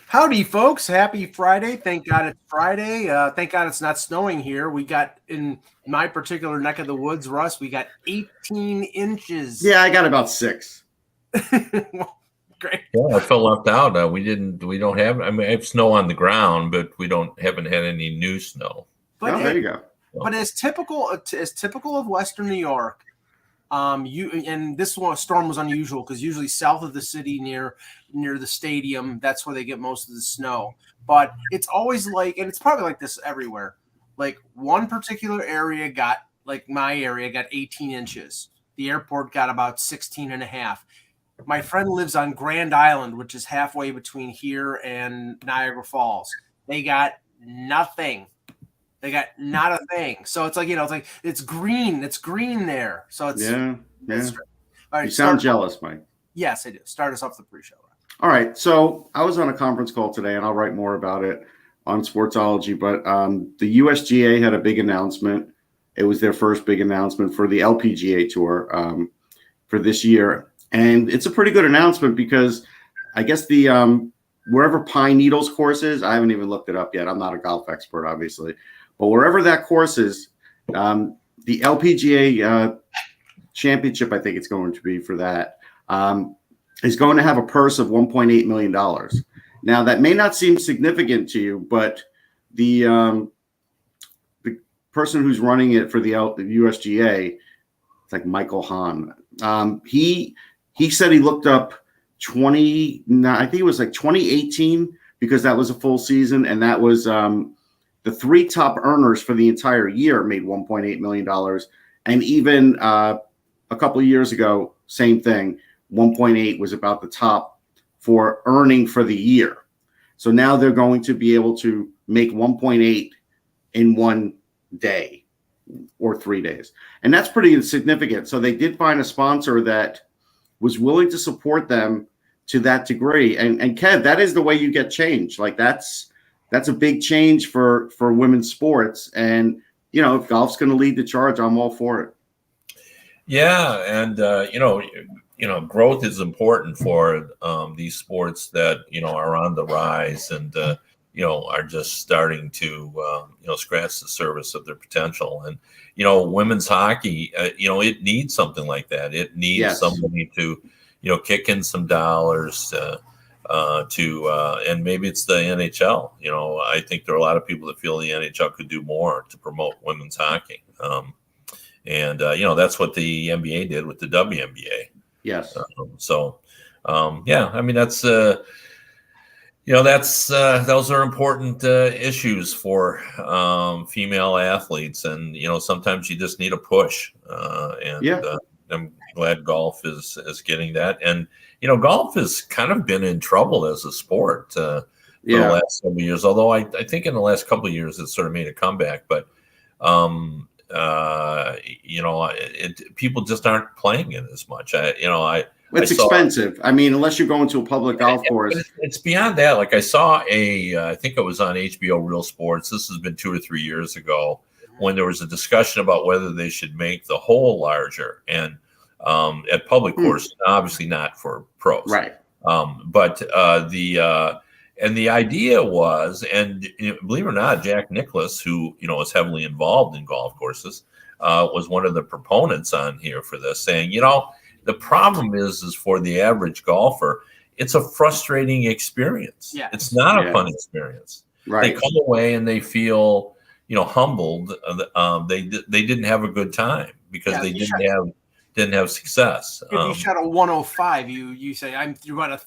Howdy, folks. Happy Friday. Thank God it's Friday. Thank God it's not snowing here. We got, in my particular neck of the woods, Russ, we got 18 inches. Yeah, I got about 6. Well, great. Yeah, I felt left out. We don't have. I mean, I have snow on the ground, but haven't had any new snow. But there you go. But as typical of Western New York, this one storm was unusual because usually south of the city near the stadium, that's where they get most of the snow. But it's always like, and it's probably like this everywhere, like one particular area got, like my area got 18 inches. The airport got about 16 and a half. My friend lives on Grand Island, which is halfway between here and Niagara Falls. They got nothing. They got not a thing. So it's like, it's green. It's green there. So it's yeah. All right, You sound jealous, Mike. Yes, I do. Start us off the pre-show. All right. So I was on a conference call today, and I'll write more about it on Sportsology. But the USGA had a big announcement. It was their first big announcement for the LPGA Tour for this year. And it's a pretty good announcement because I guess the wherever Pine Needles course is, I haven't even looked it up yet. I'm not a golf expert, obviously. But wherever that course is, the LPGA championship, I think it's going to be for that, is going to have a purse of $1.8 million. Now, that may not seem significant to you, but the person who's running it for the USGA, it's like Michael Hahn. He said he looked up I think it was like 2018 because that was a full season, and that was the 3 top earners for the entire year made $1.8 million. And even a couple of years ago, same thing, 1.8 was about the top for earning for the year. So now they're going to be able to make 1.8 in one day or 3 days. And that's pretty significant. So they did find a sponsor that was willing to support them to that degree. And Kev, that is the way you get change. Like that's a big change for women's sports. And, if golf's going to lead the charge, I'm all for it. Yeah. And, growth is important for these sports that, are on the rise and, are just starting to, scratch the surface of their potential. And, women's hockey, it needs something like that. It needs somebody to, kick in some dollars and maybe it's the NHL. I think there are a lot of people that feel the NHL could do more to promote women's hockey. And that's what the NBA did with the WNBA. Yes. I mean, that's, those are important issues for female athletes. And, sometimes you just need a push. I'm glad golf is getting that. And, golf has kind of been in trouble as a sport for the last couple of years, although I think in the last couple of years it sort of made a comeback. But, people just aren't playing it as much. It's expensive. I mean, unless you're going to a public golf course. It's beyond that. Like I saw I think it was on HBO Real Sports. This has been 2 or 3 years ago when there was a discussion about whether they should make the hole larger and at public courses, obviously not for pros. Right. But the idea was, and believe it or not, Jack Nicklaus, who, is heavily involved in golf courses, was one of the proponents on here for this, saying, the problem is for the average golfer, it's a frustrating experience. Yeah. It's not a fun experience. Right. They come away and they feel, humbled. They didn't have a good time because they didn't have success. If you shot a 105, you say you're going to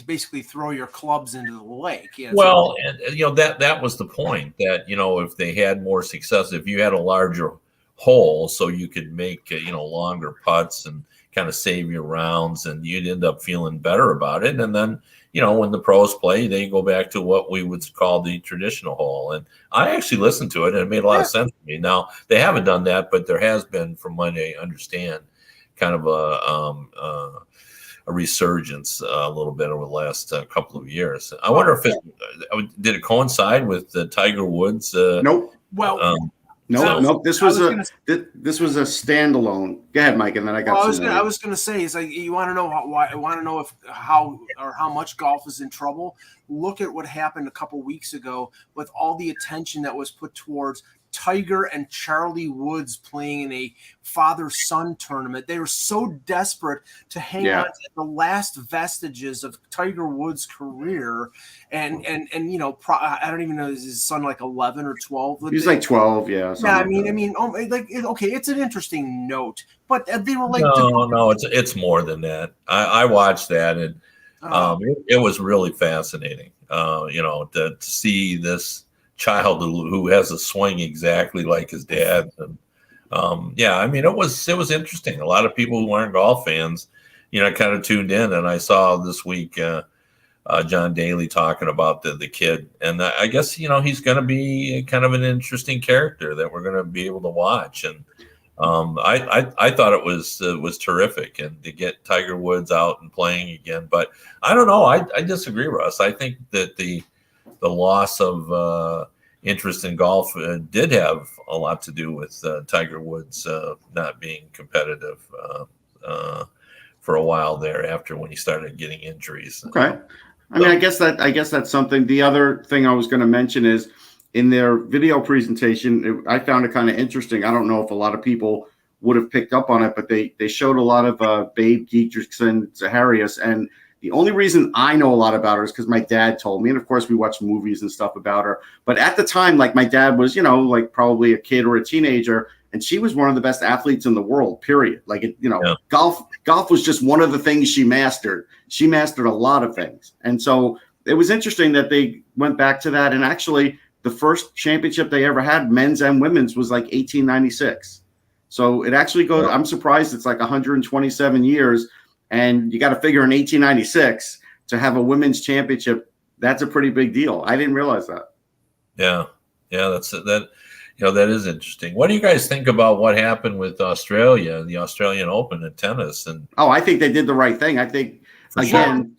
basically throw your clubs into the lake. Well, and that was the point that if they had more success, if you had a larger hole, so you could make longer putts and kind of save your rounds, and you'd end up feeling better about it. And then when the pros play, they go back to what we would call the traditional hole. And I actually listened to it, and it made a lot of sense to me. Now they haven't done that, but there has been, from what I understand, kind of a resurgence a little bit over the last couple of years. I wonder if did it coincide with Tiger Woods? Nope. Well, Nope. This was a standalone. Go ahead, Mike, and then I got. I was going to say is like you want to know how much golf is in trouble. Look at what happened a couple weeks ago with all the attention that was put towards Tiger and Charlie Woods playing in a father-son tournament. They were so desperate to hang on to the last vestiges of Tiger Woods' career, and I don't even know, is his son like 11 or 12? He's like 12, yeah. Yeah, okay, it's an interesting note, but they were like, no, it's more than that. I watched that, and it was really fascinating. To see this child who has a swing exactly like his dad, and it was interesting. A lot of people who aren't golf fans, kind of tuned in, and I saw this week John Daly talking about the kid, and I guess he's going to be kind of an interesting character that we're going to be able to watch, and I thought it was terrific, and to get Tiger Woods out and playing again. But I don't know, I disagree, Russ. I think that the loss of interest in golf did have a lot to do with Tiger Woods not being competitive for a while there after when he started getting injuries. Okay. I guess that's something. The other thing I was going to mention is in their video presentation, I found it kind of interesting. I don't know if a lot of people would have picked up on it, but they showed a lot of Babe Dietrichson, Zaharias, and the only reason I know a lot about her is because my dad told me, and of course we watched movies and stuff about her. But at the time, like my dad was, probably a kid or a teenager, and she was one of the best athletes in the world. Period. Golf was just one of the things she mastered. She mastered a lot of things, and so it was interesting that they went back to that. And actually, the first championship they ever had, men's and women's, was like 1896. So it actually goes. Yeah. I'm surprised it's like 127 years. And you got to figure in 1896 to have a women's championship, that's a pretty big deal. I didn't realize that. Yeah, that is interesting. What do you guys think about what happened with Australia, the Australian Open in tennis? And I think they did the right thing. I think when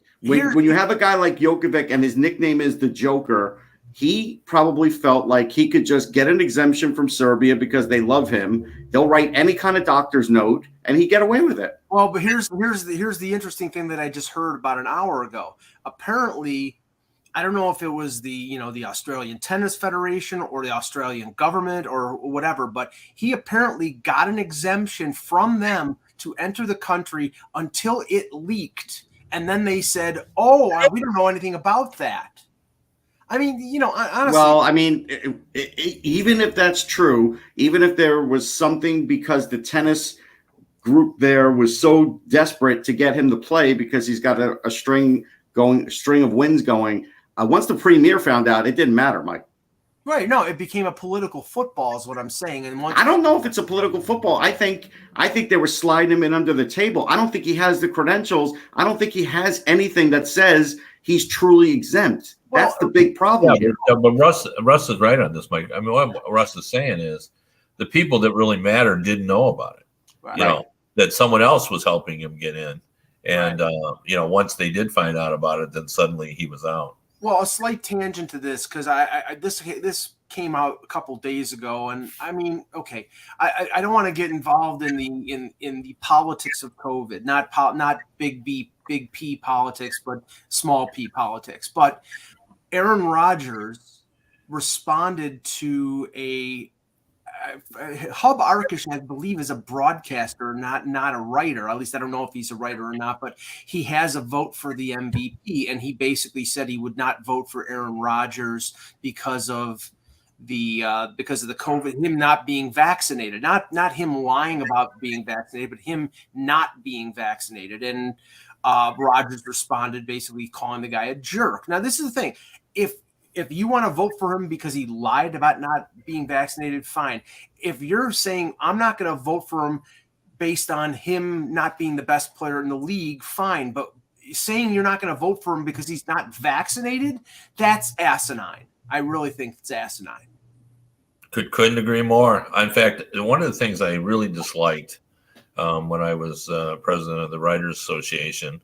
you have a guy like Djokovic and his nickname is the Joker, he probably felt like he could just get an exemption from Serbia because they love him. They'll write any kind of doctor's note, and he'd get away with it. Well, but here's the interesting thing that I just heard about an hour ago. Apparently, I don't know if it was the Australian Tennis Federation or the Australian government or whatever, but he apparently got an exemption from them to enter the country until it leaked, and then they said, "Oh, we don't know anything about that." I mean, honestly. Well, even if that's true, even if there was something because the tennis group there was so desperate to get him to play because he's got a string of wins going. Once the premier found out, it didn't matter, Mike. Right. No, it became a political football is what I'm saying. And I don't know if it's a political football. I think they were sliding him in under the table. I don't think he has the credentials. I don't think he has anything that says he's truly exempt. That's the big problem here. But Russ is right on this, Mike. I mean, what Russ is saying is the people that really matter didn't know about it. Right. That someone else was helping him get in. And, once they did find out about it, then suddenly he was out. Well, a slight tangent to this, because this came out a couple days ago, and I mean, okay, I don't want to get involved in the politics of COVID, not big P politics, but small p politics. But Aaron Rodgers responded to Hub Arkush, I believe, is a broadcaster, not a writer. At least I don't know if he's a writer or not, but he has a vote for the MVP, and he basically said he would not vote for Aaron Rodgers because of the COVID, him not being vaccinated, not him lying about being vaccinated, but him not being vaccinated. And Rodgers responded basically calling the guy a jerk. Now, this is the thing. If you want to vote for him because he lied about not being vaccinated, fine. If you're saying I'm not going to vote for him based on him not being the best player in the league, fine. But saying you're not going to vote for him because he's not vaccinated, that's asinine. I really think it's asinine. Couldn't agree more. In fact, one of the things I really disliked when I was president of the Writers Association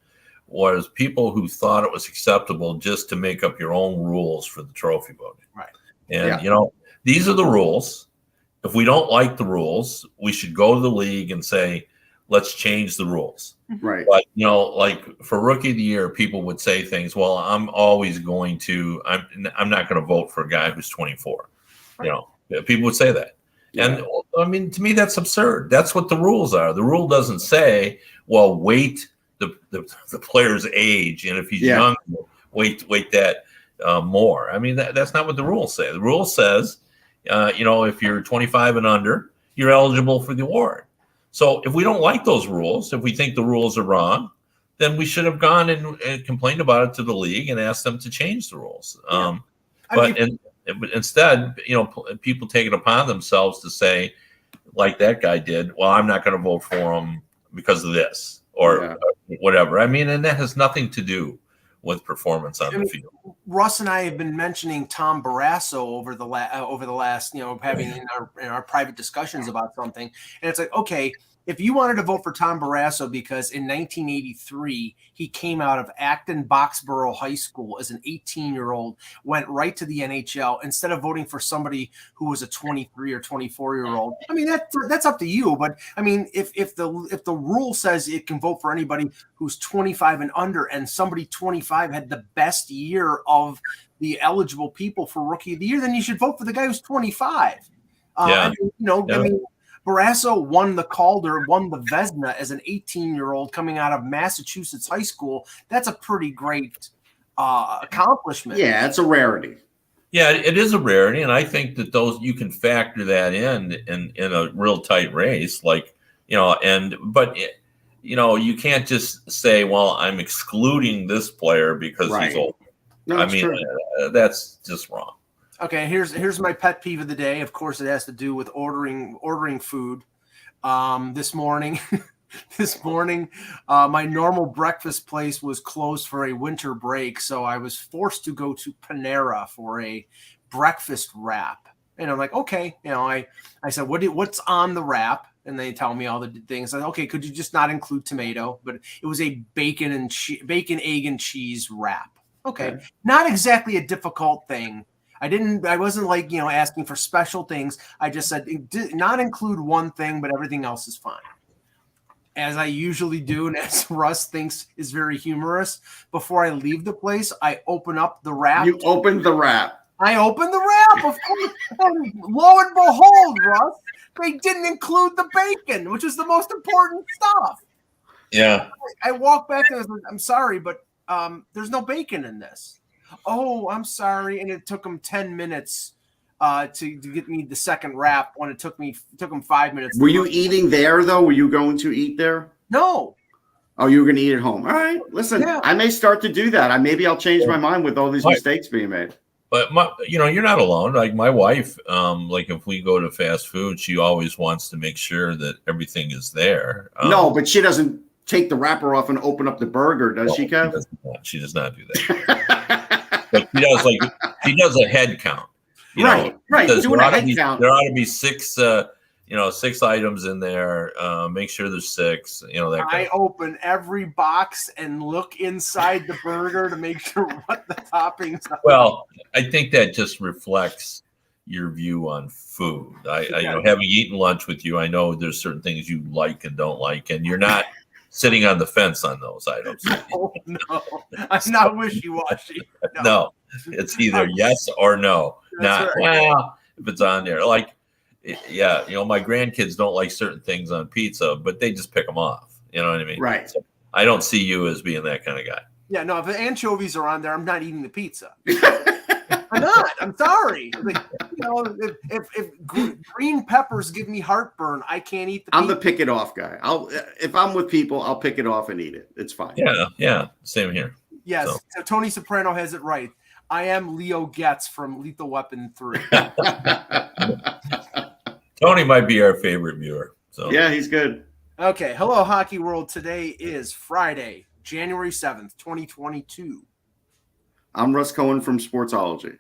was people who thought it was acceptable just to make up your own rules for the trophy voting. Right. And, these are the rules. if we don't like the rules, we should go to the league and say, let's change the rules. Right. But, like for Rookie of the Year, people would say things, well, I'm always going to, I'm not going to vote for a guy who's 24. Right. People would say that. Yeah. And I mean, to me, that's absurd. That's what the rules are. The rule doesn't say, well, wait the player's age. And if he's young, wait that more. I mean, that's not what the rules say. The rule says, if you're 25 and under, you're eligible for the award. So if we don't like those rules, if we think the rules are wrong, then we should have gone and complained about it to the league and asked them to change the rules. Instead, people take it upon themselves to say, like that guy did, well, I'm not going to vote for him because of this or whatever. I mean, and that has nothing to do with performance on the field. Russ and I have been mentioning Tom Barrasso over the last, having in our private discussions about something, and it's like, okay, if you wanted to vote for Tom Barrasso because in 1983 he came out of Acton Boxborough High School as an 18-year-old, went right to the NHL instead of voting for somebody who was a 23 or 24-year-old. I mean, that's up to you. But I mean, if the rule says it can vote for anybody who's 25 and under, and somebody 25 had the best year of the eligible people for Rookie of the Year, then you should vote for the guy who's 25. I mean, Barrasso won the Calder, won the Vezina as an 18-year-old coming out of Massachusetts high school. That's a pretty great accomplishment. Yeah, it's a rarity. Yeah, it is a rarity, and I think that you can factor that in a real tight race, but you can't just say, well, I'm excluding this player because he's old. No, I mean, that's just wrong. Okay, here's my pet peeve of the day. Of course, it has to do with ordering food. This morning, my normal breakfast place was closed for a winter break, so I was forced to go to Panera for a breakfast wrap. And I'm like, okay, I said, what's on the wrap? And they tell me all the things. I said, okay, could you just not include tomato? But it was a bacon, egg, and cheese wrap. Okay, not exactly a difficult thing. I wasn't like, asking for special things. I just said, not include one thing, but everything else is fine. As I usually do, and as Russ thinks is very humorous, before I leave the place, I open up the wrap. You opened the wrap. I opened the wrap, of course. And lo and behold, Russ, they didn't include the bacon, which is the most important stuff. Yeah. I walked back and I was like, I'm sorry, but there's no bacon in this. Oh, I'm sorry. And it took them 10 minutes to get me the second wrap when it took them 5 minutes. Were you eating there, though? Were you going to eat there? No. Oh, you were going to eat at home. All right. Listen, I may start to do that. Maybe I'll change my mind with all these mistakes being made. But, you're not alone. Like my wife, if we go to fast food, she always wants to make sure that everything is there. No, but she doesn't take the wrapper off and open up the burger, does she, Kev? She does not do that. But she does a head count. Right. Doing a head count. There ought to be six items in there. Make sure there's six. I open every box and look inside the burger to make sure what the toppings are. Well, I think that just reflects your view on food. Having eaten lunch with you, I know there's certain things you like and don't like, and you're not sitting on the fence on those items. No, I'm not wishy-washy. No, it's either yes or no. If it's on there. My grandkids don't like certain things on pizza, but they just pick them off. You know what I mean? Right. So I don't see you as being that kind of guy. Yeah, no, if the anchovies are on there, I'm not eating the pizza. I'm not. I'm sorry. If green peppers give me heartburn, I can't eat the pizza. I'm the pick it off guy. If I'm with people, I'll pick it off and eat it. It's fine. Yeah. Same here. Yes. So Tony Soprano has it right. I am Leo Getz from Lethal Weapon 3. Tony might be our favorite viewer. So yeah, he's good. Okay. Hello, Hockey World. Today is Friday, January 7th, 2022. I'm Russ Cohen from Sportsology.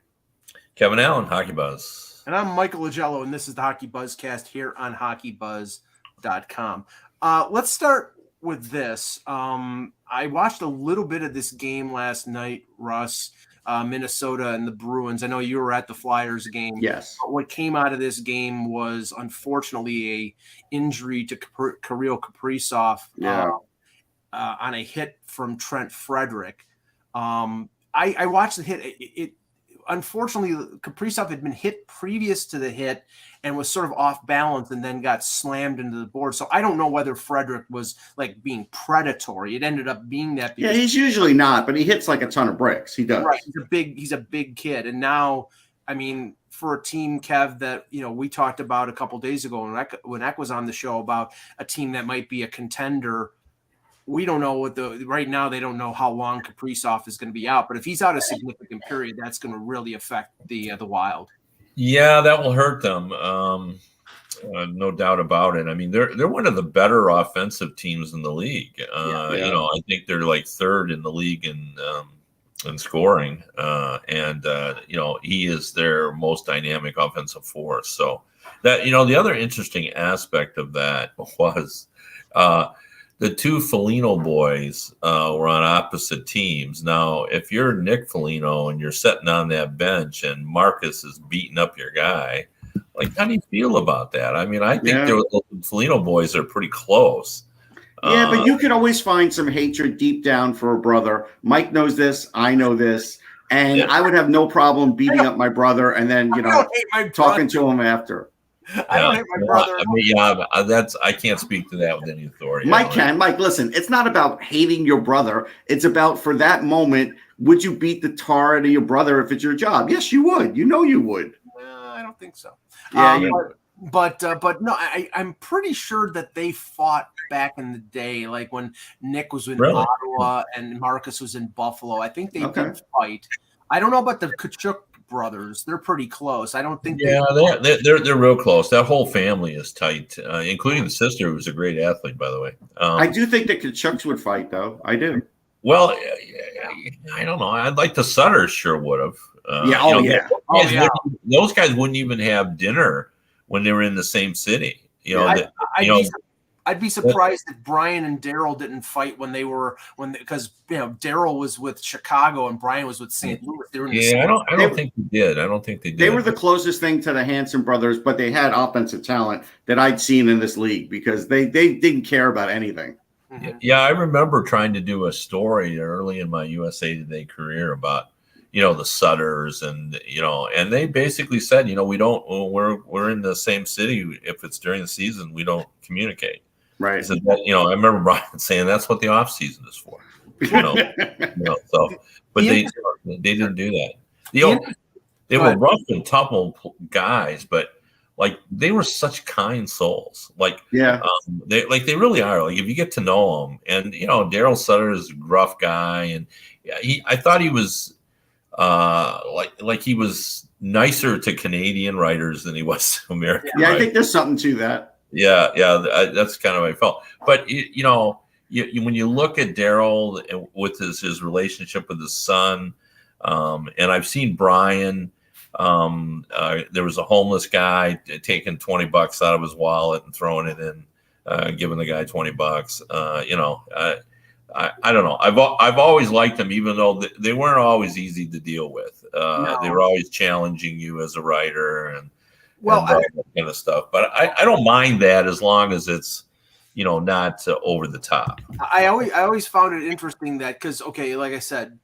Kevin Allen, Hockey Buzz. And I'm Michael Agello, and this is the Hockey Buzzcast here on HockeyBuzz.com. Let's start with this. I watched a little bit of this game last night, Russ. Minnesota and the Bruins. I know you were at the Flyers game. Yes. But what came out of this game was unfortunately a injury to Kirill Kaprizov on a hit from Trent Frederick. I watched the hit. It unfortunately, Kaprizov had been hit previous to the hit and was sort of off balance and then got slammed into the board. So I don't know whether Frederick was like being predatory. It ended up being that. Yeah, he's usually not, but he hits like a ton of bricks. He does. Right. He's a big kid. And now, I mean, for a team, Kev, that, we talked about a couple days ago when Eck was on the show about a team that might be a contender. We don't know right now. They don't know how long Kaprizov is going to be out, but if he's out a significant period, that's going to really affect the Wild. Yeah, that will hurt them. No doubt about it. I mean, they're one of the better offensive teams in the league. I think they're like third in the league in scoring, and he is their most dynamic offensive force. So that the other interesting aspect of that was. The two Foligno boys were on opposite teams. Now, if you're Nick Foligno and you're sitting on that bench and Marcus is beating up your guy, like, how do you feel about that? I mean, I think the Foligno boys are pretty close. Yeah, but you could always find some hatred deep down for a brother. Mike knows this. I know this. And I would have no problem beating up my brother and then, talking to him after. I don't hate my brother. I mean, I can't speak to that with any authority. Mike can. Mike, listen, it's not about hating your brother. It's about, for that moment, would you beat the tar out of your brother if it's your job? Yes, you would. You would. I don't think so. Yeah, But no, I'm pretty sure that they fought back in the day, like when Nick was in Ottawa and Marcus was in Buffalo. I think they did fight. I don't know about the Tkachuk brothers. They're pretty close. I don't think. Yeah, they're real close. That whole family is tight, including the sister, who's a great athlete, by the way. I do think the Tkachuks would fight, though. I do. Well, I don't know. I'd like the Sutters sure would have. Those guys wouldn't even have dinner when they were in the same city. I'd be surprised if Brian and Daryl didn't fight because Daryl was with Chicago and Brian was with St. Louis. They were I don't think they did. I don't think they did. They were the closest thing to the Hanson brothers, but they had offensive talent that I'd seen in this league because they didn't care about anything. Mm-hmm. Yeah, I remember trying to do a story early in my USA Today career about the Sutters and they basically said we're in the same city. If it's during the season, we don't communicate. Right. So that, I remember Brian saying that's what the off season is for. So, but they didn't do that. They were rough and tough guys, but like they were such kind souls. Like they really are. Like if you get to know them, and Daryl Sutter is a gruff guy, and I thought he was like he was nicer to Canadian writers than he was to American. Yeah, writers. I think there's something to that. Yeah, that's kind of how I felt. But when you look at Daryl with his relationship with his son, and I've seen Brian. There was a homeless guy taking $20 out of his wallet and throwing it in, giving the guy $20. I don't know. I've always liked them, even though they weren't always easy to deal with. No. They were always challenging you as a writer and that kind of stuff. But I don't mind that as long as it's not over the top. I always found it interesting that because like I said.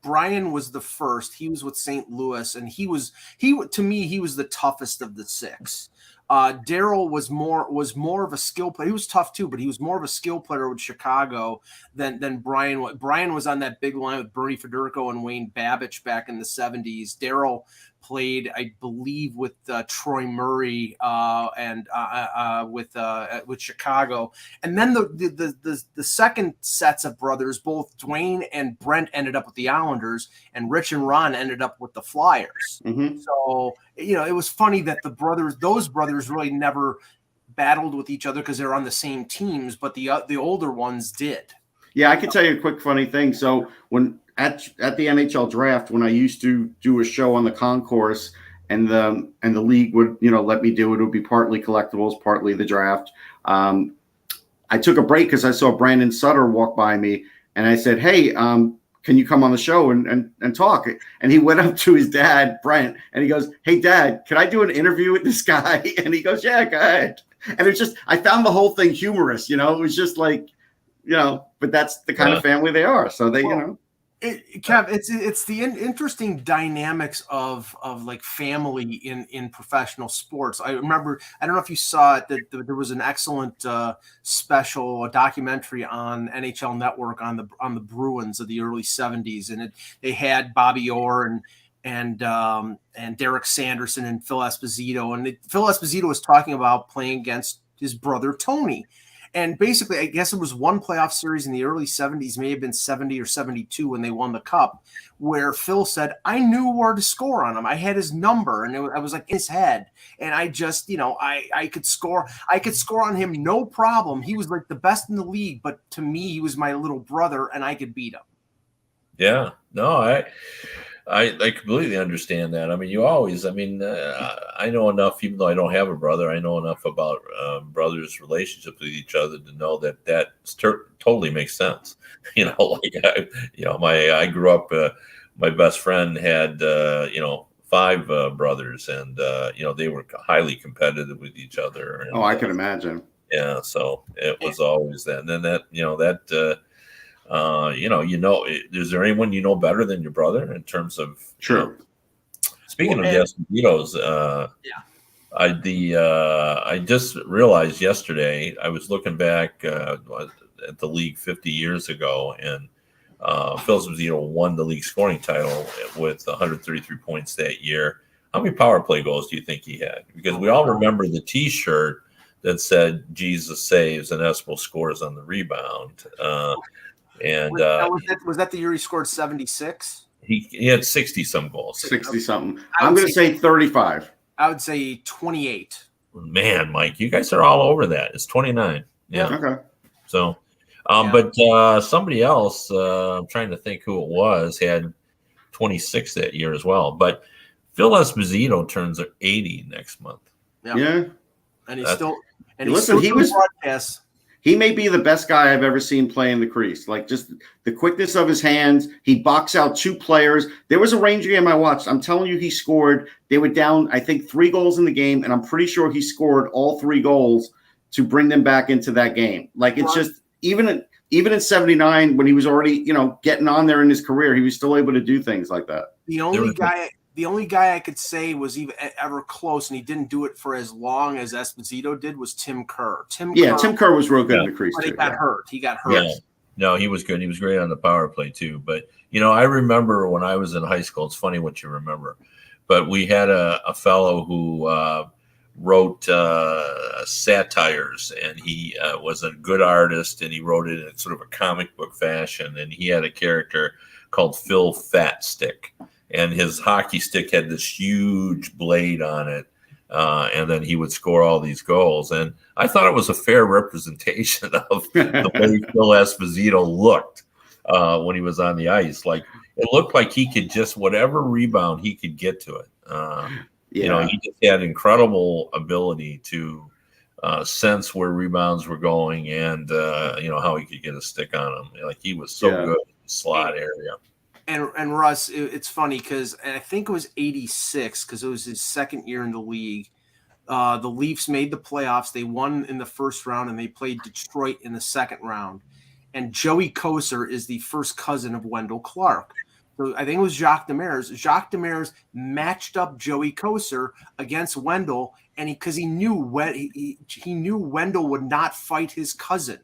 Brian was the first. He was with St. Louis, and he was the toughest of the six. Daryl was more of a skill player. He was tough too, but he was more of a skill player with Chicago than Brian. Brian was on that big line with Bernie Federico and Wayne Babbage back in the 70s. Daryl played, I believe, with Troy Murray and with Chicago. And then the second sets of brothers, both Dwayne and Brent, ended up with the Islanders, and Rich and Ron ended up with the Flyers. Mm-hmm. So it was funny that those brothers really never battled with each other because they're on the same teams, but the older ones did. Yeah, I can tell you a quick funny thing. So when at the NHL draft, when I used to do a show on the concourse, and the league would let me do it, it would be partly collectibles, partly the draft. I took a break because I saw Brandon Sutter walk by me, and I said, "Hey, can you come on the show and talk? And he went up to his dad, Brent, and he goes, hey, Dad, can I do an interview with this guy? And he goes, yeah, go ahead. And it's just, I found the whole thing humorous, It was just like, but that's the kind of family they are. So they, Kev, it's the interesting dynamics of like family in professional sports. I remember, I don't know if you saw it, that there was an excellent special documentary on NHL Network on the Bruins of the early '70s, and they had Bobby Orr and Derek Sanderson and Phil Esposito, and Phil Esposito was talking about playing against his brother Tony. And basically, I guess it was one playoff series in the early 70s, may have been 70 or 72 when they won the cup, where Phil said, I knew where to score on him. I had his number, and I was like in his head. And I just, I could score. I could score on him, no problem. He was like the best in the league, but to me, he was my little brother, and I could beat him. Yeah, no, I completely understand that. I mean, I know enough, even though I don't have a brother, I know enough about brothers' relationships with each other to know that totally makes sense. I grew up, my best friend had, 5 brothers, and, they were highly competitive with each other. And, I can imagine. Yeah. So it was always that. And then is there anyone better than your brother in terms of? True. Speaking of Esposito's, I just realized yesterday I was looking back at the league 50 years ago, and Phil Esposito won the league scoring title with 133 points that year. How many power play goals do you think he had? Because we all remember the T-shirt that said "Jesus saves" and Espo scores on the rebound. And was that the year he scored 76? He had 60 some goals. 60 something. I'm going to say 35. I would say 28. Man, Mike, you guys are all over that. It's 29. Yeah. Okay. So, but somebody else, I'm trying to think who it was, had 26 that year as well. But Phil Esposito turns 80 next month. Yeah. And he's still. And broadcasts. He may be the best guy I've ever seen play in the crease. Like, just the quickness of his hands. He boxed out 2 players. There was a Ranger game I watched. I'm telling you, he scored. They were down, I think, 3 goals in the game, and I'm pretty sure he scored all 3 goals to bring them back into that game. Like, it's just even in 79, when he was already, getting on there in his career, he was still able to do things like that. The only guy I could say was even ever close, and he didn't do it for as long as Esposito did, was Tim Kerr. Tim Kerr was real good in the crease, too. He got hurt. Yeah. No, he was good. He was great on the power play, too. But, I remember when I was in high school, it's funny what you remember, but we had a fellow who wrote satires, and he was a good artist, and he wrote it in sort of a comic book fashion, and he had a character called Phil Fat Stick. And his hockey stick had this huge blade on it, and then he would score all these goals. And I thought it was a fair representation of the way Phil Esposito looked when he was on the ice. Like, it looked like he could just, whatever rebound he could get to it. He just had incredible ability to sense where rebounds were going, and how he could get a stick on them. Like, he was so good in the slot area. And Russ, it's funny because I think it was 86, because it was his second year in the league. The Leafs made the playoffs. They won in the first round, and they played Detroit in the second round. And Joey Kocur is the first cousin of Wendell Clark. So I think it was Jacques Demers. Jacques Demers matched up Joey Kocur against Wendell, and because he knew he knew Wendell would not fight his cousin,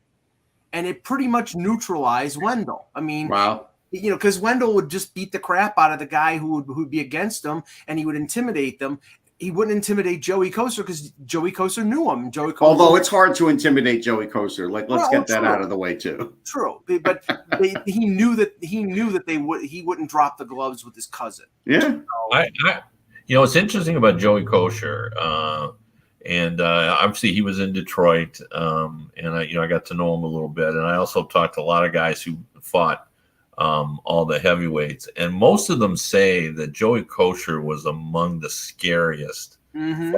and it pretty much neutralized Wendell. I mean, wow. Because Wendell would just beat the crap out of the guy who would be against him, and he would intimidate them. He wouldn't intimidate Joey Kocur because Joey Kocur knew him. Although it's hard to intimidate Joey Kocur. Like, let's get that out of the way too. True, but he knew that he wouldn't drop the gloves with his cousin. Yeah, so, it's interesting about Joey Kocur, and obviously he was in Detroit, and I got to know him a little bit, and I also talked to a lot of guys who fought all the heavyweights, and most of them say that Joey Kocur was among the scariest they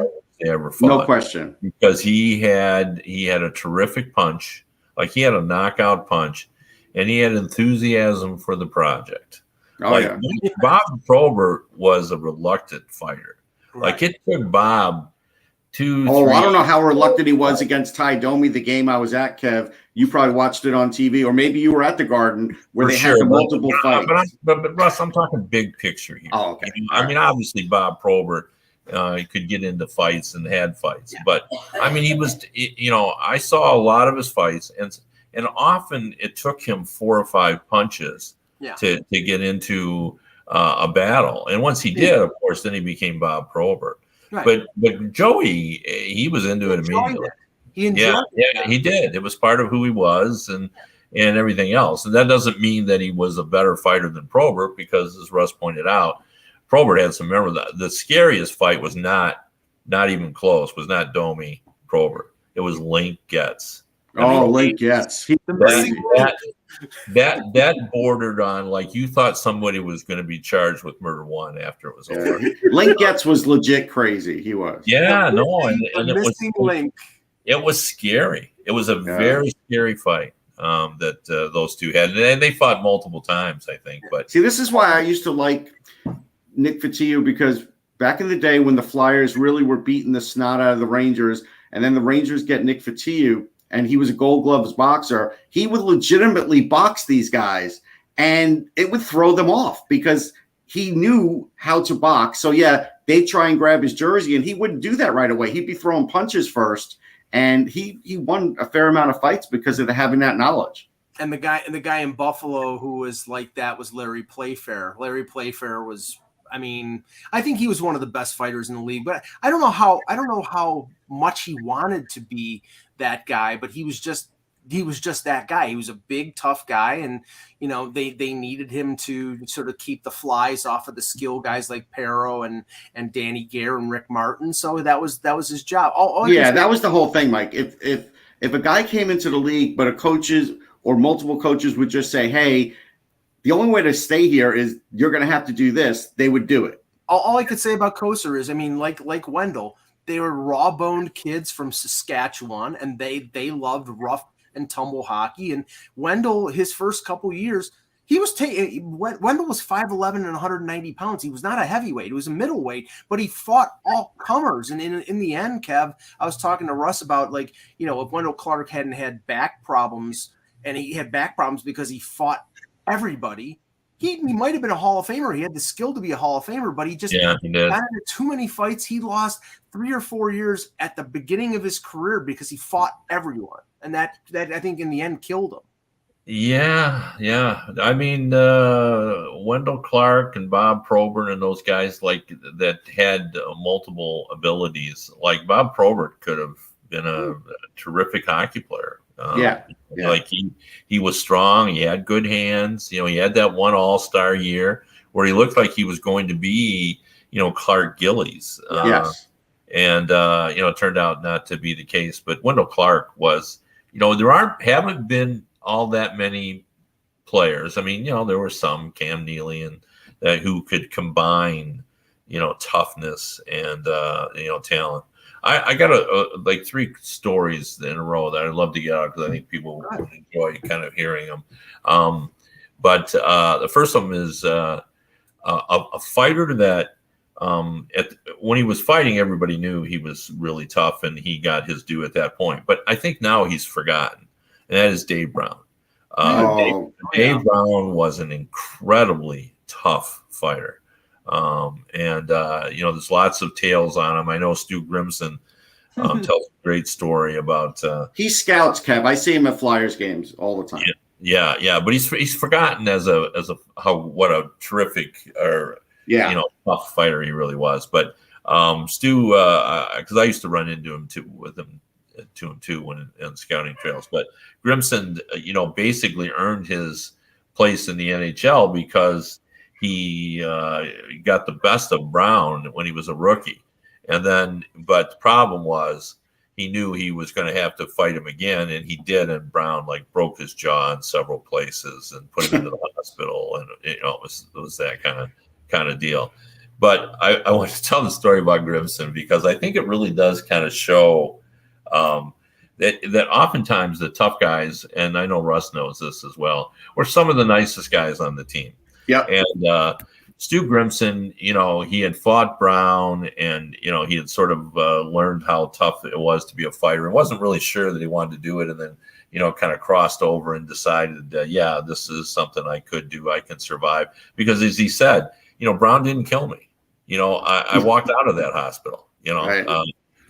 ever fought. No question, because he had a terrific punch, like he had a knockout punch, and he had enthusiasm for the project. Oh, Like yeah. Bob Probert was a reluctant fighter. Right. Like it took Bob two. Oh, I don't know three- how reluctant he was against Ty Domi, the game I was at, Kev. You probably watched it on TV, or maybe you were at the Garden where For they sure, had the multiple fights. But Russ, I'm talking big picture here. Oh, okay. I mean, obviously Bob Probert could get into fights and had fights, but I mean, he was. I saw a lot of his fights, and often it took him 4 or 5 punches to get into a battle. And once he did, of course, then he became Bob Probert. Right. But Joey, he was into it immediately. He enjoyed it. Yeah, he did. It was part of who he was and everything else. And that doesn't mean that he was a better fighter than Probert, because as Russ pointed out, Probert had some memory. The scariest fight was not even close, was not Domi Probert. It was Link Getz. Link Getz. That bordered on, like, you thought somebody was going to be charged with murder one after it was over. Link Getz was legit crazy. He was. Yeah, no, and it was scary. It was a very scary fight that those two had, and they fought multiple times, I think. But see, this is why I used to like Nick Fotiu, because back in the day when the Flyers really were beating the snot out of the Rangers, and then the Rangers get Nick Fotiu, and he was a Gold Gloves boxer, he would legitimately box these guys, and it would throw them off because he knew how to box. So yeah, they'd try and grab his jersey, and he wouldn't do that right away. He'd be throwing punches first, and he won a fair amount of fights because of having that knowledge. And the guy in Buffalo who was like that was Larry Playfair. Larry Playfair was, I mean, I think he was one of the best fighters in the league, but I don't know how much he wanted to be that guy, but he was just that guy. He was a big, tough guy, and they needed him to sort of keep the flies off of the skill guys like Perro and Danny Gare and Rick Martin. So that was his job. That was the whole thing, Mike. If a guy came into the league, but coaches or multiple coaches would just say, "Hey, the only way to stay here is you're going to have to do this," they would do it. All I could say about Kosar is, I mean, like Wendell, they were raw-boned kids from Saskatchewan, and they loved rough and tumble hockey. And Wendell, his first couple years, Wendell was 5'11" and 190 pounds. He was not a heavyweight; he was a middleweight, but he fought all comers. And in the end, Kev, I was talking to Russ about, like, if Wendell Clark hadn't had back problems, and he had back problems because he fought everybody, he might have been a Hall of Famer. He had the skill to be a Hall of Famer, but he did. Got into too many fights. He lost 3 or 4 years at the beginning of his career because he fought everyone, and that I think in the end killed him. Yeah. I mean, Wendell Clark and Bob Probert and those guys like that had multiple abilities. Like Bob Probert could have been a terrific hockey player. Like he was strong. He had good hands. He had that one All-Star year where he looked like he was going to be, Clark Gillies. And it turned out not to be the case. But Wendell Clark was, haven't been all that many players. I mean, there were some, Cam Neely, and who could combine, toughness and talent. I got like 3 stories in a row that I'd love to get out because I think people would enjoy kind of hearing them. But the first one is a fighter that when he was fighting, everybody knew he was really tough and he got his due at that point. But I think now he's forgotten, and that is Dave Brown. Dave Brown was an incredibly tough fighter. There's lots of tales on him. I know Stu Grimson tells a great story about. He scouts, Kev. I see him at Flyers games all the time. Yeah. But he's forgotten as what a terrific tough fighter he really was. But Stu, because I used to run into him with him 2-2 when on scouting trails. But Grimson, basically earned his place in the NHL because he got the best of Brown when he was a rookie. But the problem was he knew he was going to have to fight him again, and he did. And Brown broke his jaw in several places and put him into the hospital. And it was that kind of deal. But I want to tell the story about Grimson because I think it really does kind of show that oftentimes the tough guys, and I know Russ knows this as well, were some of the nicest guys on the team. Yeah. And Stu Grimson, he had fought Brown, and he had sort of learned how tough it was to be a fighter. He wasn't really sure that he wanted to do it, and then kind of crossed over and decided, this is something I could do. I can survive, because as he said, Brown didn't kill me. I walked out of that hospital. Right.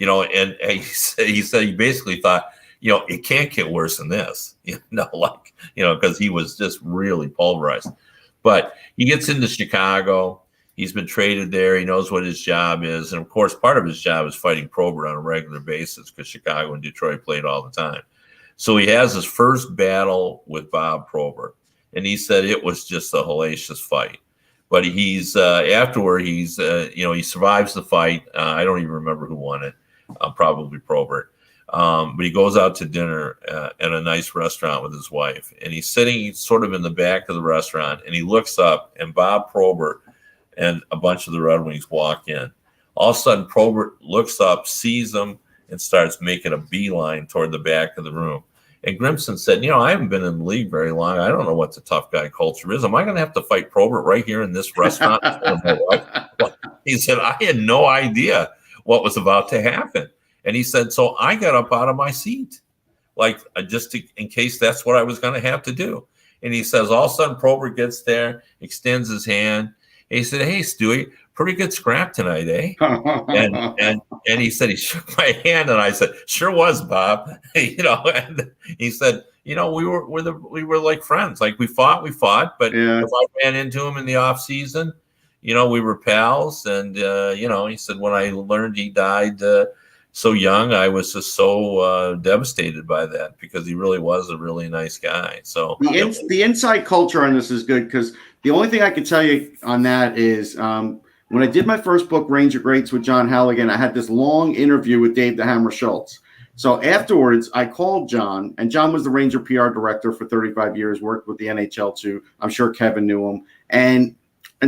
And he said he basically thought, it can't get worse than this. Because he was just really pulverized. But he gets into Chicago. He's been traded there. He knows what his job is. And, of course, part of his job is fighting Probert on a regular basis, because Chicago and Detroit played all the time. So he has his first battle with Bob Probert. And he said it was just a hellacious fight. But he's afterward, he survives the fight. I don't even remember who won it, probably Probert. But he goes out to dinner at a nice restaurant with his wife, and he's sitting sort of in the back of the restaurant, and he looks up, and Bob Probert and a bunch of the Red Wings walk in. All of a sudden, Probert looks up, sees them, and starts making a beeline toward the back of the room. And Grimson said, I haven't been in the league very long. I don't know what the tough guy culture is. Am I going to have to fight Probert right here in this restaurant? He said, I had no idea what was about to happen. And he said, so I got up out of my seat, in case that's what I was going to have to do. And he says, all of a sudden, Probert gets there, extends his hand. And he said, hey, Stewie, pretty good scrap tonight, eh? and he said, he shook my hand, and I said, sure was, Bob. And he said, we were like friends. Like we fought, but if I ran into him in the off season, we were pals. And, he said, when I learned he died so young, I was just so devastated by that, because he really was a really nice guy. So the inside culture on this is good, because the only thing I can tell you on that is when I did my first book, Ranger Greats, with John Halligan, I had this long interview with Dave the Hammer Schultz. So afterwards, I called John, and John was the Ranger PR director for 35 years, worked with the NHL too. I'm sure Kevin knew him. And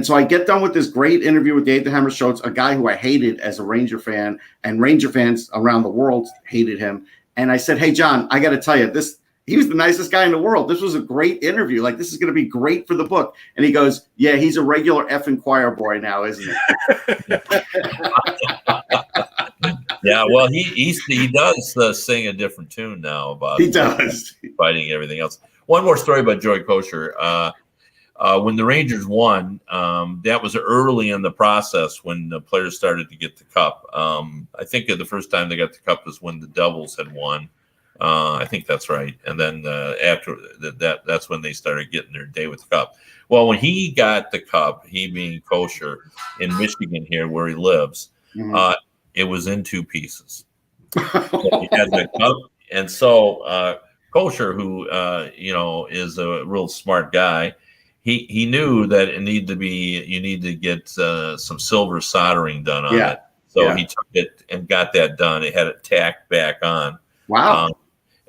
so I get done with this great interview with Dave the Hammer Schultz, a guy who I hated as a Ranger fan, and Ranger fans around the world hated him. And I said, hey, John, I got to tell you, he was the nicest guy in the world. This was a great interview. Like, this is going to be great for the book. And he goes, yeah, he's a regular effing choir boy now, isn't he? Yeah, well, he does sing a different tune now about fighting and everything else. One more story about Joey Kosher. When the Rangers won, that was early in the process when the players started to get the cup. I think the first time they got the cup was when the Devils had won. I think that's right. And then after that's when they started getting their day with the cup. Well, when he got the cup, he being Kosher in Michigan here where he lives, it was in two pieces. So he had the cup, and so Kosher, who is a real smart guy, he knew that you need to get some silver soldering done on it. So he took it and got that done. It had it tacked back on. Wow.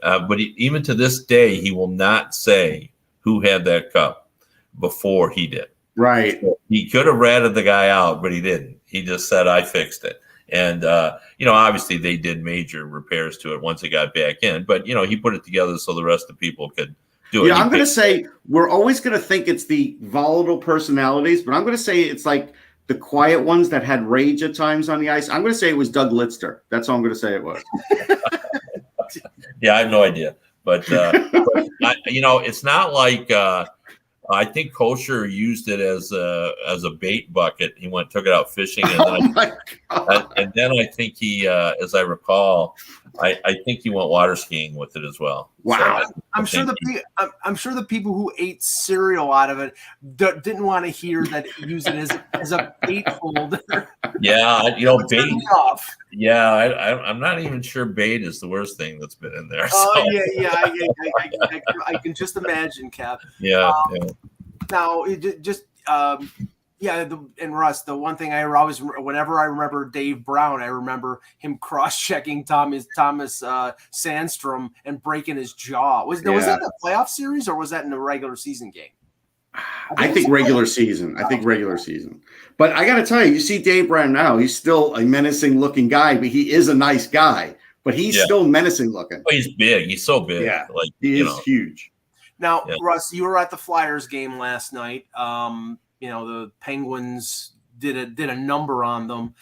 But even to this day, he will not say who had that cup before he did. Right. So he could have ratted the guy out, but he didn't. He just said, I fixed it. And, obviously they did major repairs to it once it got back in. But, he put it together so the rest of the people could do it. Yeah, I'm going to say we're always going to think it's the volatile personalities, but I'm going to say it's like the quiet ones that had rage at times on the ice. I'm going to say it was Doug Litster. That's all I'm going to say it was. Yeah, I have no idea. But it's not like I think Kosher used it as a bait bucket. He took it out fishing, and then I think he, as I recall, I think he went water skiing with it as well. Wow! So I'm sure the people who ate cereal out of it didn't want to hear that use it as a bait holder. Yeah, bait. Yeah, I'm not even sure bait is the worst thing that's been in there. Oh yeah. I can just imagine, Cap. Yeah. Now, and Russ, the one thing I always, whenever I remember Dave Brown, I remember him cross-checking Thomas Sandstrom and breaking his jaw. Was that in the playoff series, or was that in the regular season game? I think regular season. But I got to tell you, you see Dave Brown now. He's still a menacing-looking guy, but he is a nice guy. but he's still menacing looking. Oh, he's big. He's so big. Yeah, like he is huge. Now, Russ, you were at the Flyers game last night. The Penguins did a number on them.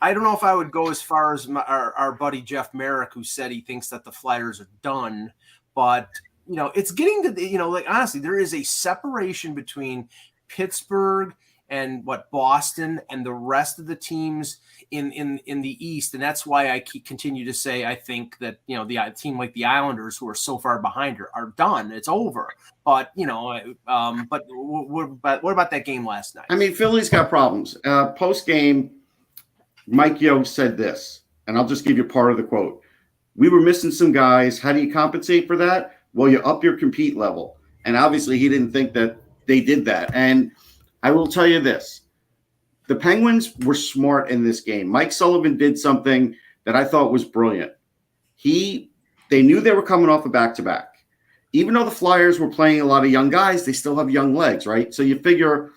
I don't know if I would go as far as our buddy Jeff Merrick, who said he thinks that the Flyers are done, but it's getting to honestly, there is a separation between Pittsburgh and Boston and the rest of the teams in the East, and that's why I continue to say I think that the team like the Islanders, who are so far behind are done. It's over. But but what about that game last night? I mean, Philly's got problems. Post game, Mike Yeo said this, and I'll just give you part of the quote. "We were missing some guys. How do you compensate for that? Well, you up your compete level." And obviously, he didn't think that they did that. And I will tell you this. The Penguins were smart in this game. Mike Sullivan did something that I thought was brilliant. They knew they were coming off a back-to-back. Even though the Flyers were playing a lot of young guys, they still have young legs, right? So you figure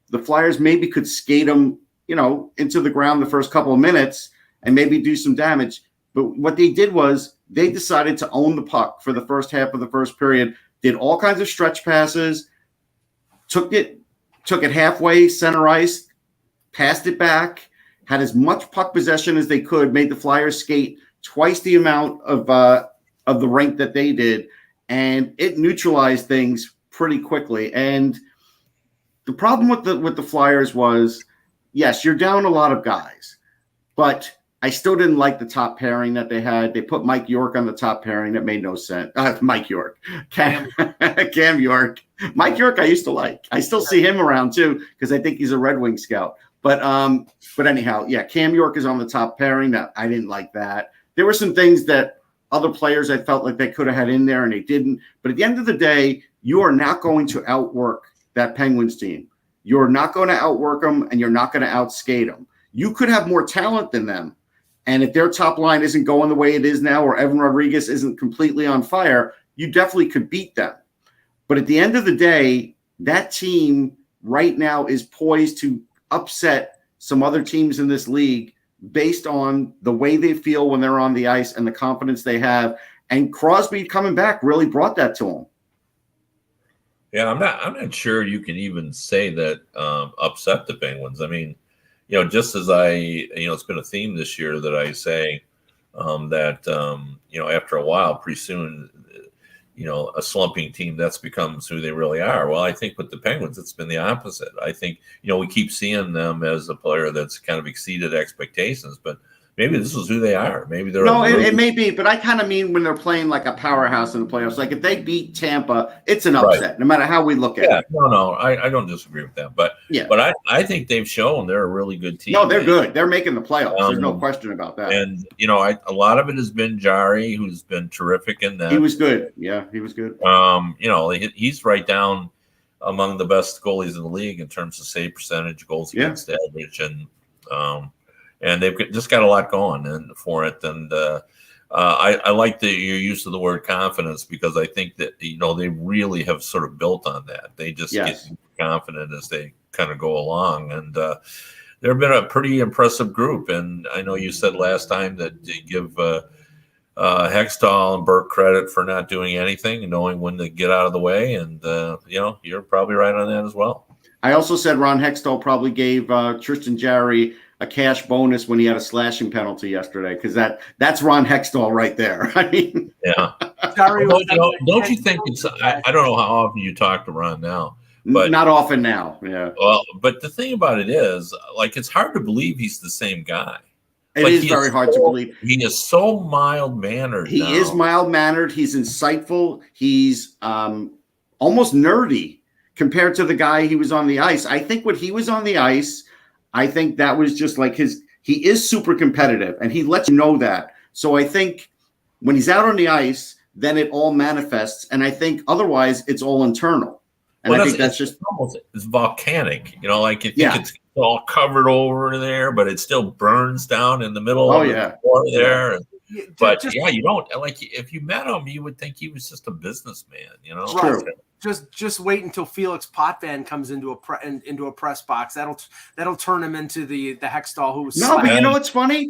the Flyers maybe could skate them, into the ground the first couple of minutes and maybe do some damage. But what they did was they decided to own the puck for the first half of the first period, did all kinds of stretch passes, took it halfway, center ice, passed it back, had as much puck possession as they could, made the Flyers skate twice the amount of the rink that they did, and it neutralized things pretty quickly. And the problem with the Flyers was, yes, you're down a lot of guys, but I still didn't like the top pairing that they had. They put Mike York on the top pairing. That made no sense. Mike York. Cam York. Mike York I used to like. I still see him around too because I think he's a Red Wing scout. But anyhow, Cam York is on the top pairing. That I didn't like that. There were some things that other players I felt like they could have had in there and they didn't. But at the end of the day, you are not going to outwork that Penguins team. You're not going to outwork them and you're not going to outskate them. You could have more talent than them. And if their top line isn't going the way it is now, or Evan Rodriguez isn't completely on fire, you definitely could beat them. But at the end of the day, that team right now is poised to upset some other teams in this league based on the way they feel when they're on the ice and the confidence they have. And Crosby coming back really brought that to them. Yeah, I'm not sure you can even say that upset the Penguins. I mean, just as it's been a theme this year that I say that after a while, pretty soon, a slumping team becomes who they really are. Well, I think with the Penguins, it's been the opposite. I think, we keep seeing them as a player that's kind of exceeded expectations, but maybe this is who they are. Maybe they're it may be, but I kind of mean when they're playing like a powerhouse in the playoffs. Like if they beat Tampa, it's an upset, no matter how we look at it. No, I don't disagree with that. But I think they've shown they're a really good team. No, they're good. They're making the playoffs. There's no question about that. And a lot of it has been Jari, who's been terrific in that. He was good. Yeah, he was good. He's right down among the best goalies in the league in terms of save percentage, goals against average, and they've just got a lot going for it. And I like your use of the word confidence because I think that, they really have sort of built on that. They just get confident as they kind of go along. And they've been a pretty impressive group. And I know you said last time that you give Hextall and Burke credit for not doing anything and knowing when to get out of the way. And, you're probably right on that as well. I also said Ron Hextall probably gave Tristan Jarry a cash bonus when he had a slashing penalty yesterday, because that's Ron Hextall right there. I mean, don't you think it's? I don't know how often you talk to Ron now, but not often now. Yeah. Well, but the thing about it is, it's hard to believe he's the same guy. It is very hard to believe. He is so mild mannered. He is mild mannered. He's insightful. He's almost nerdy compared to the guy he was on the ice. I think when he was on the ice, I think that was just like he is super competitive and he lets you know that. So I think when he's out on the ice, then it all manifests. And I think otherwise it's all internal. And I think that's just almost it's volcanic, you think it's all covered over there, but it still burns down in the middle of the floor there. But you don't if you met him, you would think he was just a businessman, True. just wait until Felix Potvin comes into a press box. That'll turn him into the Hextall who was But you know what's funny?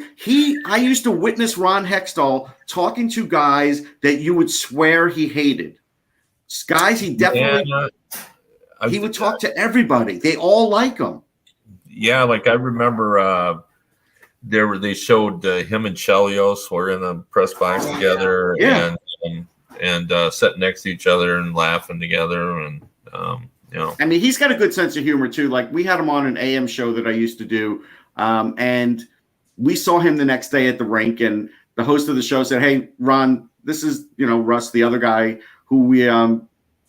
I used to witness Ron Hextall talking to guys that you would swear he hated. Guys, he definitely he would talk to everybody. They all like him. Yeah, like I remember they showed him and Chelios were in the press box together, and sitting next to each other and laughing together, and I mean, he's got a good sense of humor too. Like we had him on an AM show that I used to do, and we saw him the next day at the rink, and the host of the show said, "Hey, Ron, this is Russ, the other guy who we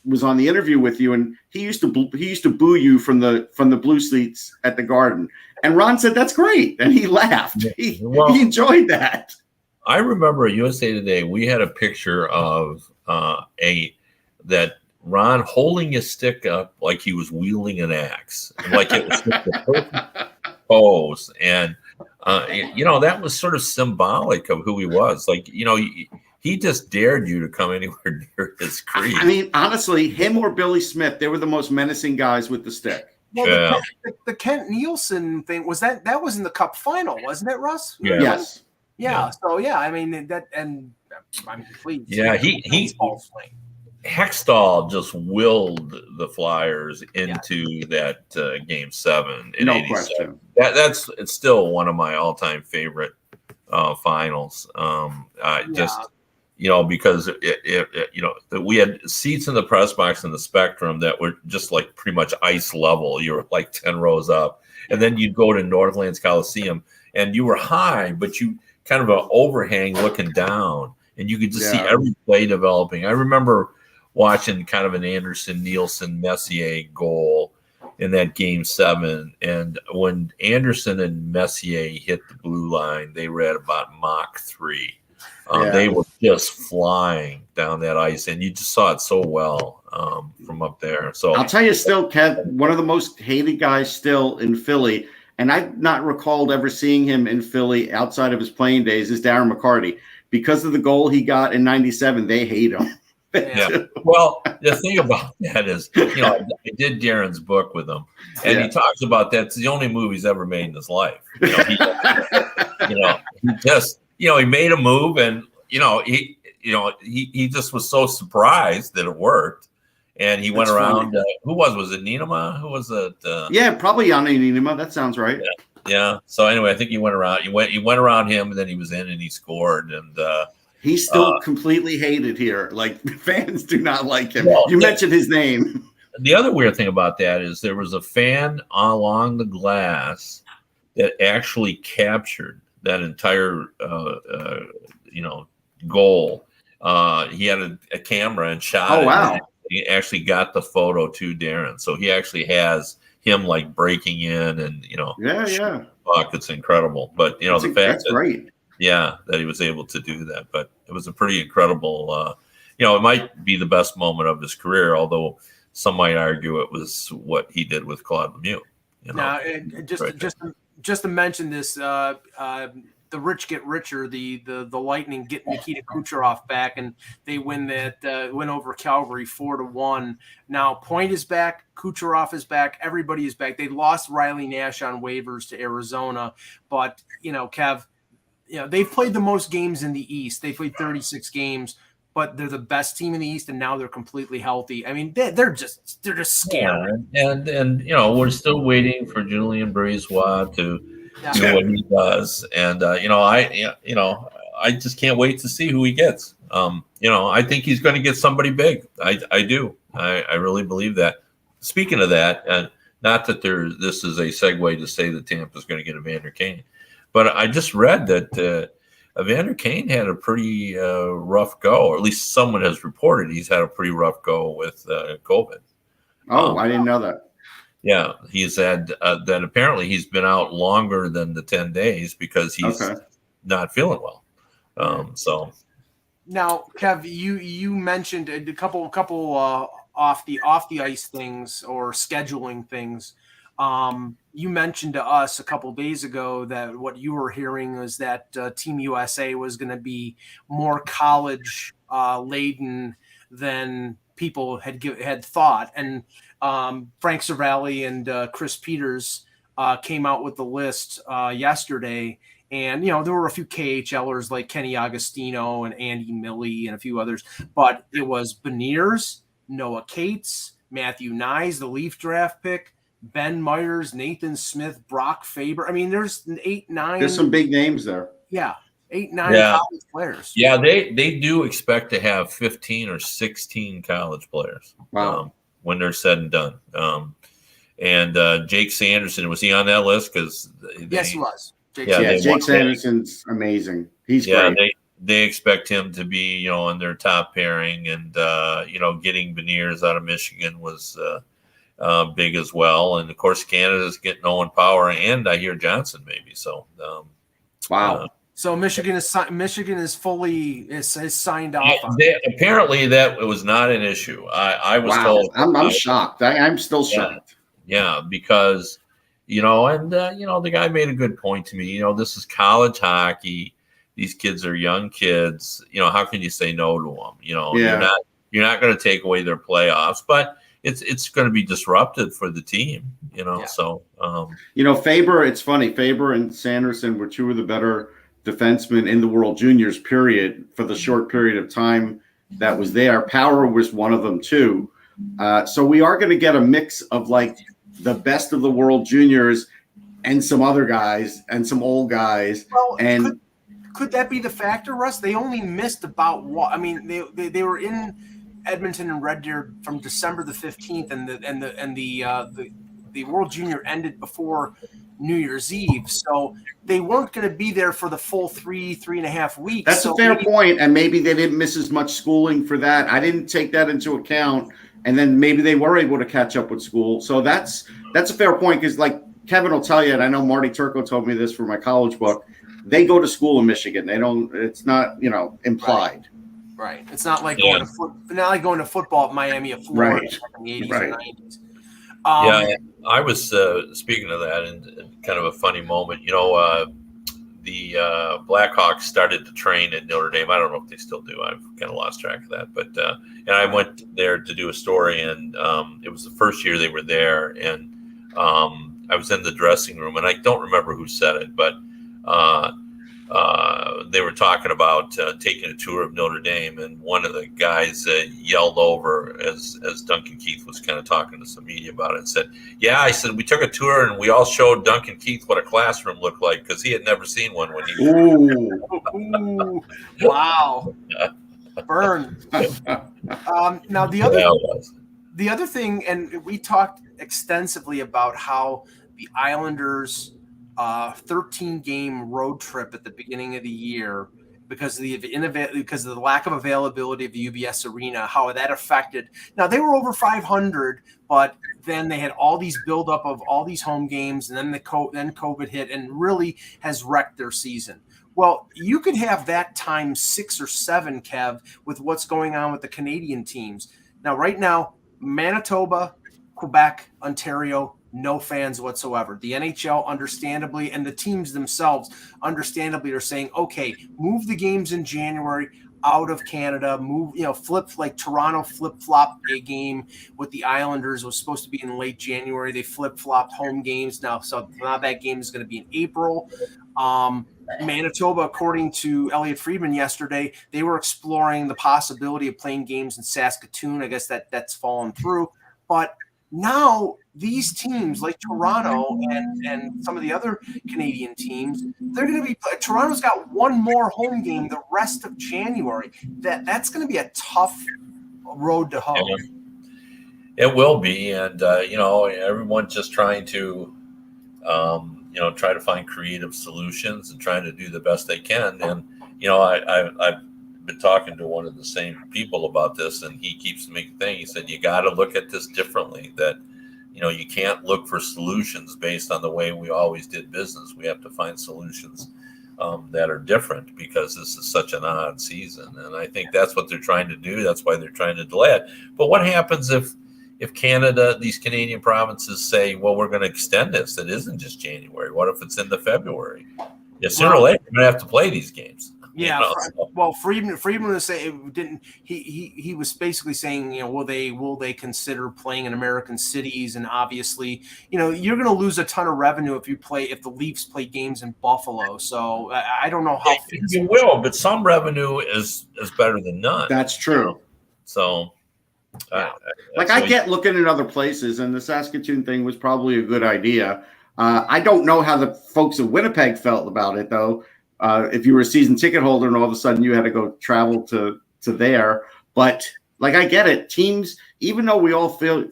was on the interview with you, and he used to boo you from the blue seats at the Garden." And Ron said, "That's great," and he laughed. He enjoyed that. I remember at USA Today we had a picture of that Ron holding his stick up like he was wielding an axe, like it was the perfect pose, and that was sort of symbolic of who he was. Like he just dared you to come anywhere near his crease. I mean, honestly, him or Billy Smith, they were the most menacing guys with the stick. Well, the Kent Nielsen thing was that was in the Cup final, wasn't it, Russ? Yeah. Yes. Yeah. So I mean that, and I'm pleased. Yeah, Hextall just willed the Flyers into that Game 7 in '87. Question. It's still one of my all-time favorite finals. Because we had seats in the press box in the Spectrum that were just like pretty much ice level. You were like 10 rows up, and then you'd go to Northlands Coliseum, and you were high, but you kind of an overhang looking down, and you could just see every play developing. I remember watching kind of an Anderson, Nielsen, Messier goal in that Game 7, and when Anderson and Messier hit the blue line, they were at about Mach 3. They were just flying down that ice, and you just saw it so well from up there. So I'll tell you, still, Kev, one of the most hated guys still in Philly, and I've not recalled ever seeing him in Philly outside of his playing days, is Darren McCarty. Because of the goal he got in '97, they hate him. Yeah. Well, the thing about that is, I did Darren's book with him, and he talks about that's the only move he's ever made in his life. He just. He made a move, and he just was so surprised that it worked, and he went around. Who was it? Nienema? Who was it? Probably Yanni Nienema. That sounds right. Yeah. So anyway, I think he went around. He went around him, and then he was in, and he scored, and he's still completely hated here. Like fans do not like him. Well, you mentioned his name. The other weird thing about that is there was a fan along the glass that actually captured that entire goal. He had a camera and shot it. Wow. He actually got the photo to Darren. So he actually has him like breaking in and fuck, it's incredible. But the fact that's great. Yeah, that he was able to do that. But it was a pretty incredible it might be the best moment of his career, although some might argue it was what he did with Claude Lemieux. Now, just to mention this, the rich get richer. The Lightning get Nikita Kucherov back, and they win over Calgary 4-1. Now Point is back, Kucherov is back, everybody is back. They lost Riley Nash on waivers to Arizona, but Kev, they've played the most games in the East. They played 36 games. But they're the best team in the East, and now they're completely healthy. I mean, they're just scary. Yeah, and we're still waiting for Julien Brisebois to do what he does, and I just can't wait to see who he gets. I think he's going to get somebody big. I do. I really believe that. Speaking of that, and not that this is a segue to say that Tampa's going to get Evander Kane, but I just read that. Evander Kane had a pretty rough go, or at least someone has reported he's had a pretty rough go with COVID. Oh, I didn't know that. Yeah, he's had that. Apparently, he's been out longer than the 10 days because he's not feeling well. So now, Kev, you mentioned a couple off the ice things or scheduling things. You mentioned to us a couple days ago that what you were hearing was that Team USA was going to be more college laden than people had thought. And Frank Cervalli and Chris Peters came out with the list yesterday. And, there were a few KHLers like Kenny Agostino and Andy Milley and a few others. But it was Beniers, Noah Cates, Matthew Nyes, the Leaf draft pick, Ben Myers, Nathan Smith, Brock Faber. I mean, there's 8, 9. There's some big names there. Yeah, 8, 9 college players. Yeah, they do expect to have 15 or 16 college players. Wow. When they're said and done. And Jake Sanderson, was he on that list? Yes, he was. Jake Sanderson's amazing. He's great. They expect him to be, on their top pairing, and getting Beniers out of Michigan was big as well. And of course, Canada's getting Owen Power, and I hear Johnson maybe. So, wow. So Michigan is fully signed off. Apparently, that was not an issue. I was told. I'm shocked. I'm still shocked. Yeah, because the guy made a good point to me. This is college hockey. These kids are young kids. How can you say no to them? You're not going to take away their playoffs, but it's going to be disrupted for the team. So Faber. It's funny. Faber and Sanderson were two of the better defensemen in the World Juniors. Period. For the short period of time that was there, Power was one of them too. So we are going to get a mix of like the best of the World Juniors and some other guys and some old guys. Well, and could that be the factor, Russ? They only missed about what? I mean, they were in Edmonton and Red Deer from December the 15th, and the World Junior ended before New Year's Eve, so they weren't going to be there for the full 3.5 weeks. That's a fair point, and maybe they didn't miss as much schooling for that. I didn't take that into account, and then maybe they were able to catch up with school. So that's a fair point, because like Kevin will tell you, and I know Marty Turco told me this for my college book, they go to school in Michigan. They don't. It's not implied. Right. It's not like going to football at Miami of Florida in the 80s or 90s. I was speaking of that in kind of a funny moment. The Blackhawks started to train at Notre Dame. I don't know if they still do. I've kind of lost track of that. But and I went there to do a story, and it was the first year they were there, and I was in the dressing room, and I don't remember who said it, but they were talking about taking a tour of Notre Dame, and one of the guys yelled over as Duncan Keith was kind of talking to some media about it and said, "Yeah," I said, "we took a tour and we all showed Duncan Keith what a classroom looked like, because he had never seen one when he was." Ooh, wow. Burn. Now the other thing, and we talked extensively about how the Islanders' 13-game road trip at the beginning of the year, because of the lack of availability of the UBS Arena, how that affected. Now they were over 500, but then they had all these buildup of all these home games, and then then COVID hit and really has wrecked their season. Well, you could have that times 6 or 7, Kev, with what's going on with the Canadian teams. Now, right now, Manitoba, Quebec, Ontario, no fans whatsoever. The NHL, understandably, and the teams themselves, understandably, are saying, okay, move the games in January out of Canada, flip, like Toronto flip-flopped a game with the Islanders. It was supposed to be in late January. They flip-flopped home games now, so now that game is going to be in April. Manitoba, according to Elliot Friedman yesterday, they were exploring the possibility of playing games in Saskatoon. I guess that's fallen through. But now these teams like Toronto and some of the other Canadian teams, they're going to be – Toronto's got one more home game the rest of January. That's going to be a tough road to hoe. It will be, and, everyone's just trying to try to find creative solutions and trying to do the best they can. And, I've been talking to one of the same people about this, and he keeps making things. He said, you got to look at this differently, that, you can't look for solutions based on the way we always did business. We have to find solutions that are different, because this is such an odd season. And I think that's what they're trying to do. That's why they're trying to delay it. But what happens if Canada, these Canadian provinces say, well, we're going to extend this? It isn't just January. What if it's into February? Sooner or later, we're going to have to play these games. Yeah, So. well, Friedman was saying it didn't. He was basically saying, will they consider playing in American cities? And obviously, you're going to lose a ton of revenue if the Leafs play games in Buffalo. So I don't know how you will, but some revenue is better than none. That's true. So, yeah. I get looking at other places, and the Saskatoon thing was probably a good idea. I don't know how the folks in Winnipeg felt about it, though. If you were a season ticket holder and all of a sudden you had to go travel to there. But I get it. Teams, even though we all feel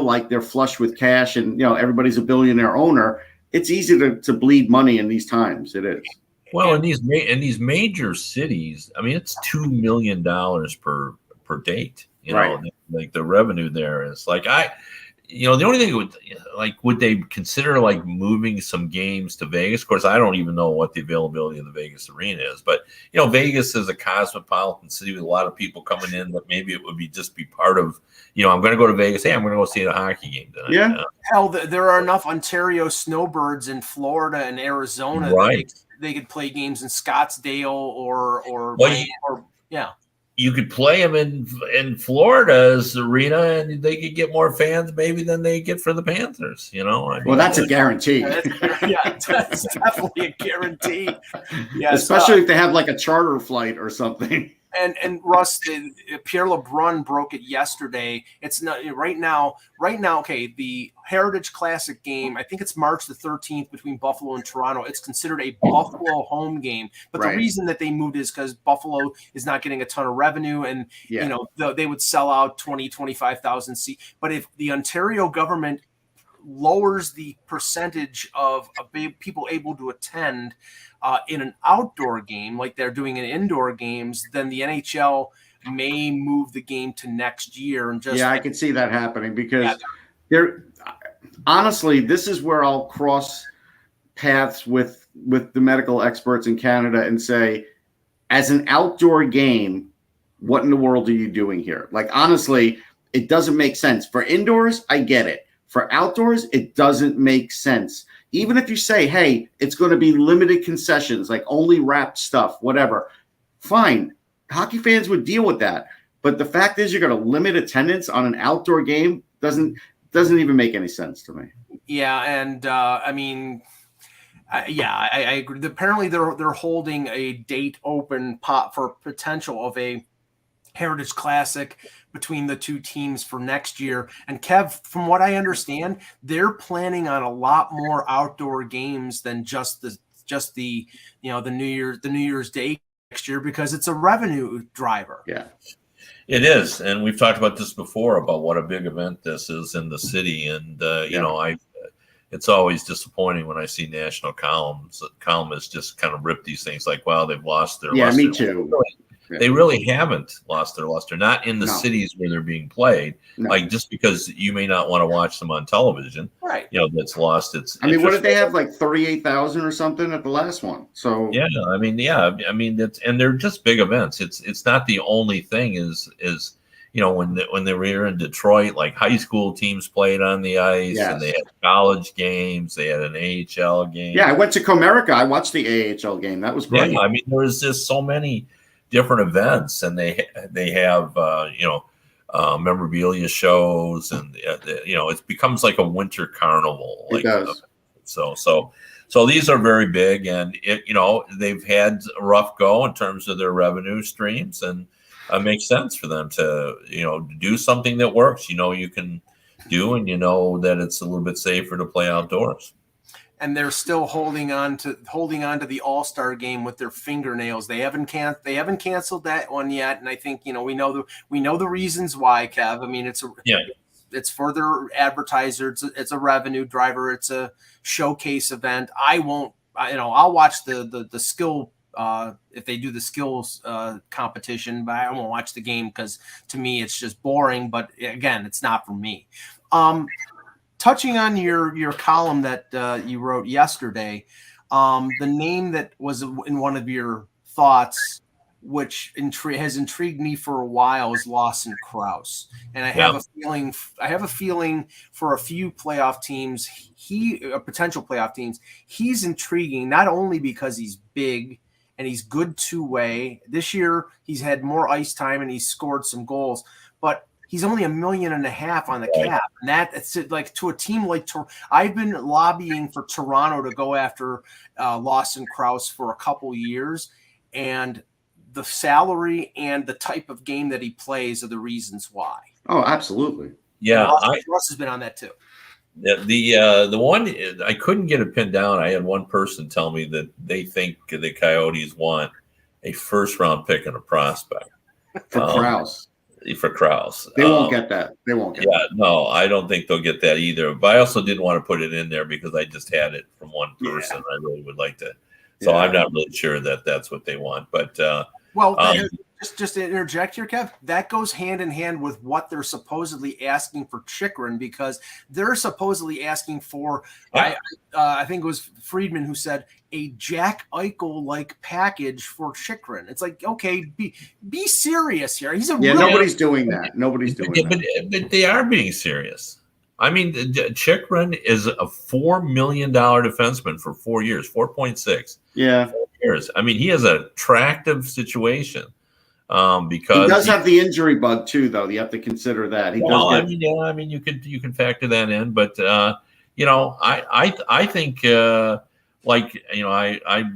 like they're flush with cash and everybody's a billionaire owner, it's easy to bleed money in these times. It is. Well, in these major cities, I mean, it's $2 million per date. Right. Like the revenue there is the only thing would they consider moving some games to Vegas? Of course, I don't even know what the availability of the Vegas arena is, but Vegas is a cosmopolitan city with a lot of people coming in. That maybe it would just be part of. I'm going to go to Vegas. Hey, I'm going to go see a hockey game tonight. Yeah. Hell, there are enough Ontario snowbirds in Florida and Arizona. Right. They could play games in Scottsdale or yeah. You could play them in Florida's arena, and they could get more fans maybe than they get for the Panthers. Well, that's a guarantee. That's definitely a guarantee. Yeah, especially if they have a charter flight or something. And Russ, Pierre LeBrun broke it yesterday. It's not right now. Okay, the Heritage Classic game, I think it's March the 13th between Buffalo and Toronto. It's considered a Buffalo home game, but the reason that they moved is because Buffalo is not getting a ton of revenue, and they would sell out 25,000 seats. But if the Ontario government lowers the percentage of people able to attend in an outdoor game like they're doing in indoor games, then the NHL may move the game to next year. And I can see that happening because honestly, this is where I'll cross paths with the medical experts in Canada and say, as an outdoor game, what in the world are you doing here? Honestly, it doesn't make sense. For indoors, I get it. For outdoors, it doesn't make sense. Even if you say, hey, it's going to be limited concessions, only wrapped stuff, whatever, fine. Hockey fans would deal with that. But the fact is you're going to limit attendance on an outdoor game doesn't even make any sense to me. Yeah, and I mean, I agree. Apparently they're holding a date open for potential of a Heritage Classic between the two teams for next year. And Kev, from what I understand, they're planning on a lot more outdoor games than just the New Year's Day next year, because it's a revenue driver. Yeah. It is, and we've talked about this before about what a big event this is in the city, and it's always disappointing when I see national columnists just kind of rip these things wow, they've lost their luster. Yeah, me too. They really haven't lost their luster, not in the cities where they're being played. No. Just because you may not want to watch them on television, right? That's lost its. I mean, what did they have, 38,000 or something at the last one? So I mean, and they're just big events. It's not the only thing. Is when they were in Detroit, high school teams played on the ice, and they had college games. They had an AHL game. Yeah, I went to Comerica. I watched the AHL game. That was great. Yeah, I mean, there's just so many different events, and they have memorabilia shows, and it becomes like a winter carnival. It does. So these are very big, and they've had a rough go in terms of their revenue streams, and it makes sense for them to do something that works. You can do, and that it's a little bit safer to play outdoors. And they're still holding on to the All-Star game with their fingernails. They haven't canceled that one yet, and I think we know the reasons why, Kev. I mean, it's for their advertisers. It's a revenue driver. It's a showcase event. I'll watch the skill if they do the skills competition, but I won't watch the game because to me it's just boring. But again, it's not for me. Touching on your column that you wrote yesterday, the name that was in one of your thoughts, which has intrigued me for a while, is Lawson Crouse, and I have a feeling for a few playoff teams, potential playoff teams, he's intriguing not only because he's big and he's good two-way. This year, he's had more ice time, and he's scored some goals. But he's only $1.5 million on the cap, and that's like to a team like I've been lobbying for Toronto to go after Lawson Krause for a couple years, and the salary and the type of game that he plays are the reasons why. Oh, absolutely. Yeah, Russ has been on that too. The one I couldn't get it pinned down. I had one person tell me that they think the Coyotes want a first-round pick and a prospect for Krause. For Krause. They won't get that. They won't get that. No, I don't think they'll get that either. But I also didn't want to put it in there because I just had it from one person. I really would like to. So I'm not really sure that that's what they want. But just to interject here, Kev, that goes hand in hand with what they're supposedly asking for Chychrun, because they're supposedly asking for, I think it was Friedman who said, a Jack Eichel-like package for Chychrun. It's like, okay, be serious here. He's nobody's doing that. Nobody's doing that. But they are being serious. I mean, Chychrun is a $4 million defenseman for 4 years, 4.6. Yeah. 4 years. I mean, he has an attractive situation. Because he does have the injury bug too, though. You have to consider that. I mean, you can factor that in, but I think I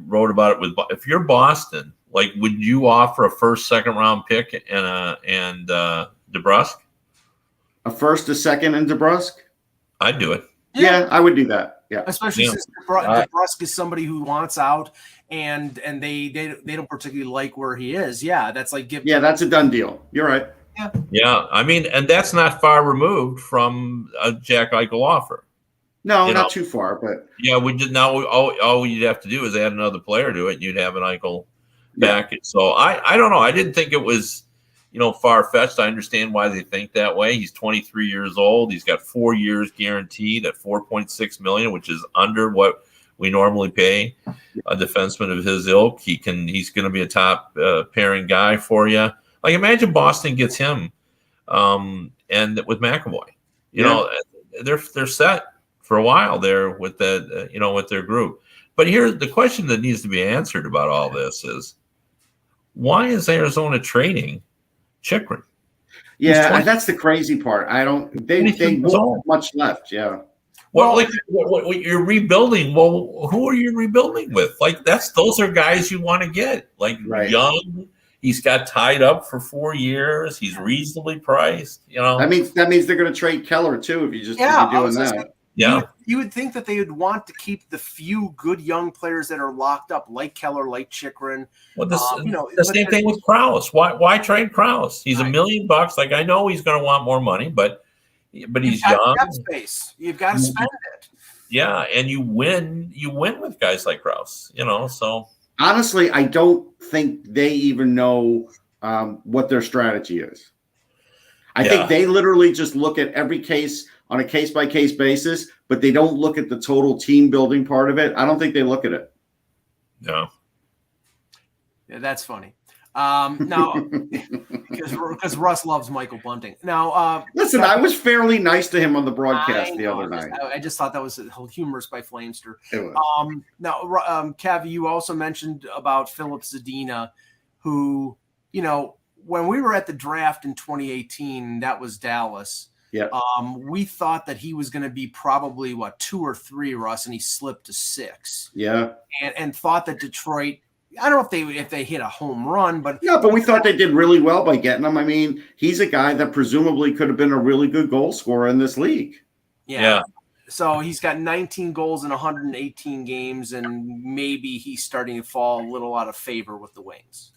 wrote about it with. If you're Boston, like, would you offer a first, second round pick and DeBrusk? A first, a second, and DeBrusk? I'd do it. Yeah, I would do that. Yeah, especially since DeBrusk is somebody who wants out, and they don't particularly like where he is. Yeah, that's like that's a done deal. You're right. Yeah. I mean, and that's not far removed from a Jack Eichel offer. No, not too far, but we did now. All you'd have to do is add another player to it, and you'd have an Eichel package. So I don't know. I didn't think it was far-fetched. I understand why they think that way. He's 23 years old. He's got 4 years guaranteed at $4.6 million, which is under what we normally pay a defenseman of his ilk. He's going to be a top pairing guy for you. Like, imagine Boston gets him, and with McAvoy, they're set for a while there with that, with their group. But here's the question that needs to be answered about all this is, why is Arizona trading Chychrun? Yeah, that's the crazy part. They won't much left. Yeah. Well, what you're rebuilding. Well, who are you rebuilding with? Like, those are guys you want to get. Like, young. He's got tied up for 4 years. He's reasonably priced. That means they're going to trade Keller too. If you're doing that. You would think that they would want to keep the few good young players that are locked up, like Keller, like Chychrun. Well, the same thing with Krause. Why trade Krause? He's $1 million. Like, I know he's going to want more money, but he's young. Space. You've got to spend it. Yeah, and you win with guys like Krause. So honestly, I don't think they even know what their strategy is. I think they literally just look at every case on a case-by-case basis, but they don't look at the total team building part of it. I don't think they look at it. No. Yeah, that's funny. Now, because Russ loves Michael Bunting. Now, listen, I was fairly nice to him on the broadcast the other night. I just thought that was humorous by Flamester. It was. Now, Cavi, you also mentioned about Philip Zadina, who, when we were at the draft in 2018, that was Dallas. Yeah. We thought that he was going to be probably 2 or 3, Russ, and he slipped to 6. Yeah. And thought that Detroit, I don't know if they hit a home run, but we thought they did really well by getting him. I mean, he's a guy that presumably could have been a really good goal scorer in this league. Yeah. So he's got 19 goals in 118 games, and maybe he's starting to fall a little out of favor with the Wings.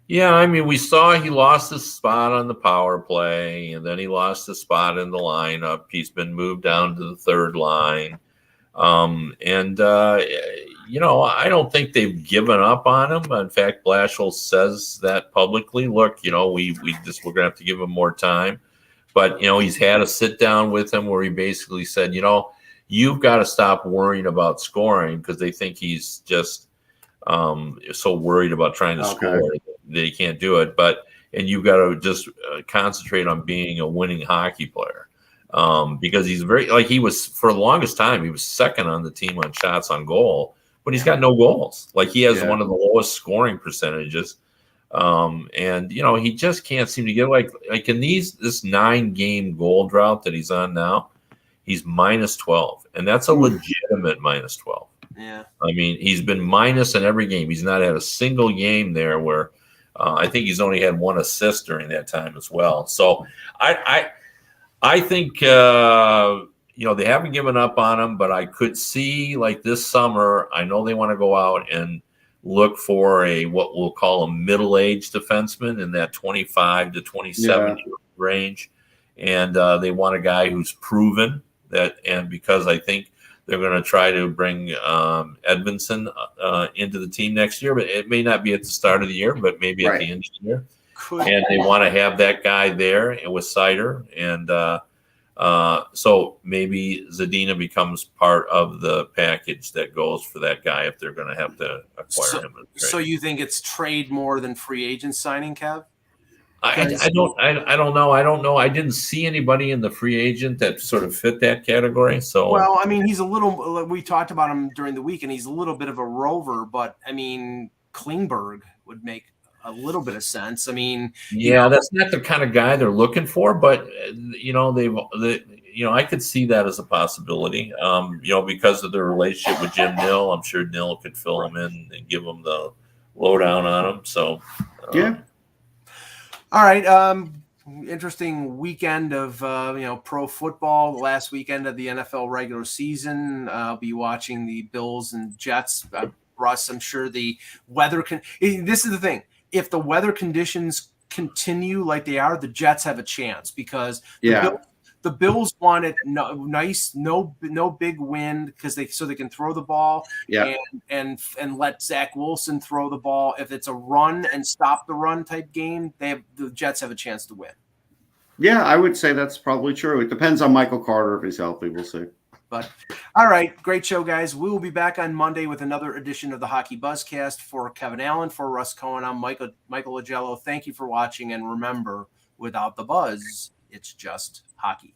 Yeah, I mean, we saw he lost his spot on the power play, and then he lost his spot in the lineup. He's been moved down to the third line. I don't think they've given up on him. In fact, Blashill says that publicly. Look, we're going to have to give him more time. But, he's had a sit down with him where he basically said, you've got to stop worrying about scoring, because they think he's just so worried about trying to score that he can't do it. And you've got to just concentrate on being a winning hockey player, because he's he was, for the longest time, he was second on the team on shots on goal, but he's got no goals. Like he has Yeah. one of the lowest scoring percentages. And he just can't seem to get like in this 9-game goal drought that he's on now, he's minus 12, and that's a legitimate minus 12. Yeah. I mean, he's been minus in every game. He's not had a single game there where I think he's only had one assist during that time as well. So I think they haven't given up on him, but I could see like this summer. I know they want to go out and look for what we'll call a middle-aged defenseman in that 25 to 27 year range, and they want a guy who's proven that. And because I think they're going to try to bring Edmondson into the team next year, but it may not be at the start of the year, but maybe at the end of the year. And they want to have that guy there and with Sider, and so maybe Zadina becomes part of the package that goes for that guy if they're going to have to acquire him. So you think it's trade more than free agent signing, Kev? I don't know. I don't know. I didn't see anybody in the free agent that sort of fit that category. So well, I mean, he's a little. We talked about him during the week, and he's a little bit of a rover. But I mean, Klingberg would make a little bit of sense. I mean, that's not the kind of guy they're looking for. But I could see that as a possibility. Because of their relationship with Jim Nill, I'm sure Nill could fill him in and give him the lowdown on him. So yeah. All right. Interesting weekend of pro football. The last weekend of the NFL regular season. I'll be watching the Bills and Jets. Russ, I'm sure the weather can. This is the thing. If the weather conditions continue like they are, the Jets have a chance because the Bills want it no big wind so they can throw the ball and let Zach Wilson throw the ball. If it's a run and stop the run type game, the Jets have a chance to win. Yeah, I would say that's probably true. It depends on Michael Carter if he's healthy. We'll see. But all right, great show, guys. We will be back on Monday with another edition of the Hockey Buzzcast. For Kevin Allen, for Russ Cohen, I'm Michael Agello. Thank you for watching, and remember, without the buzz, it's just hockey.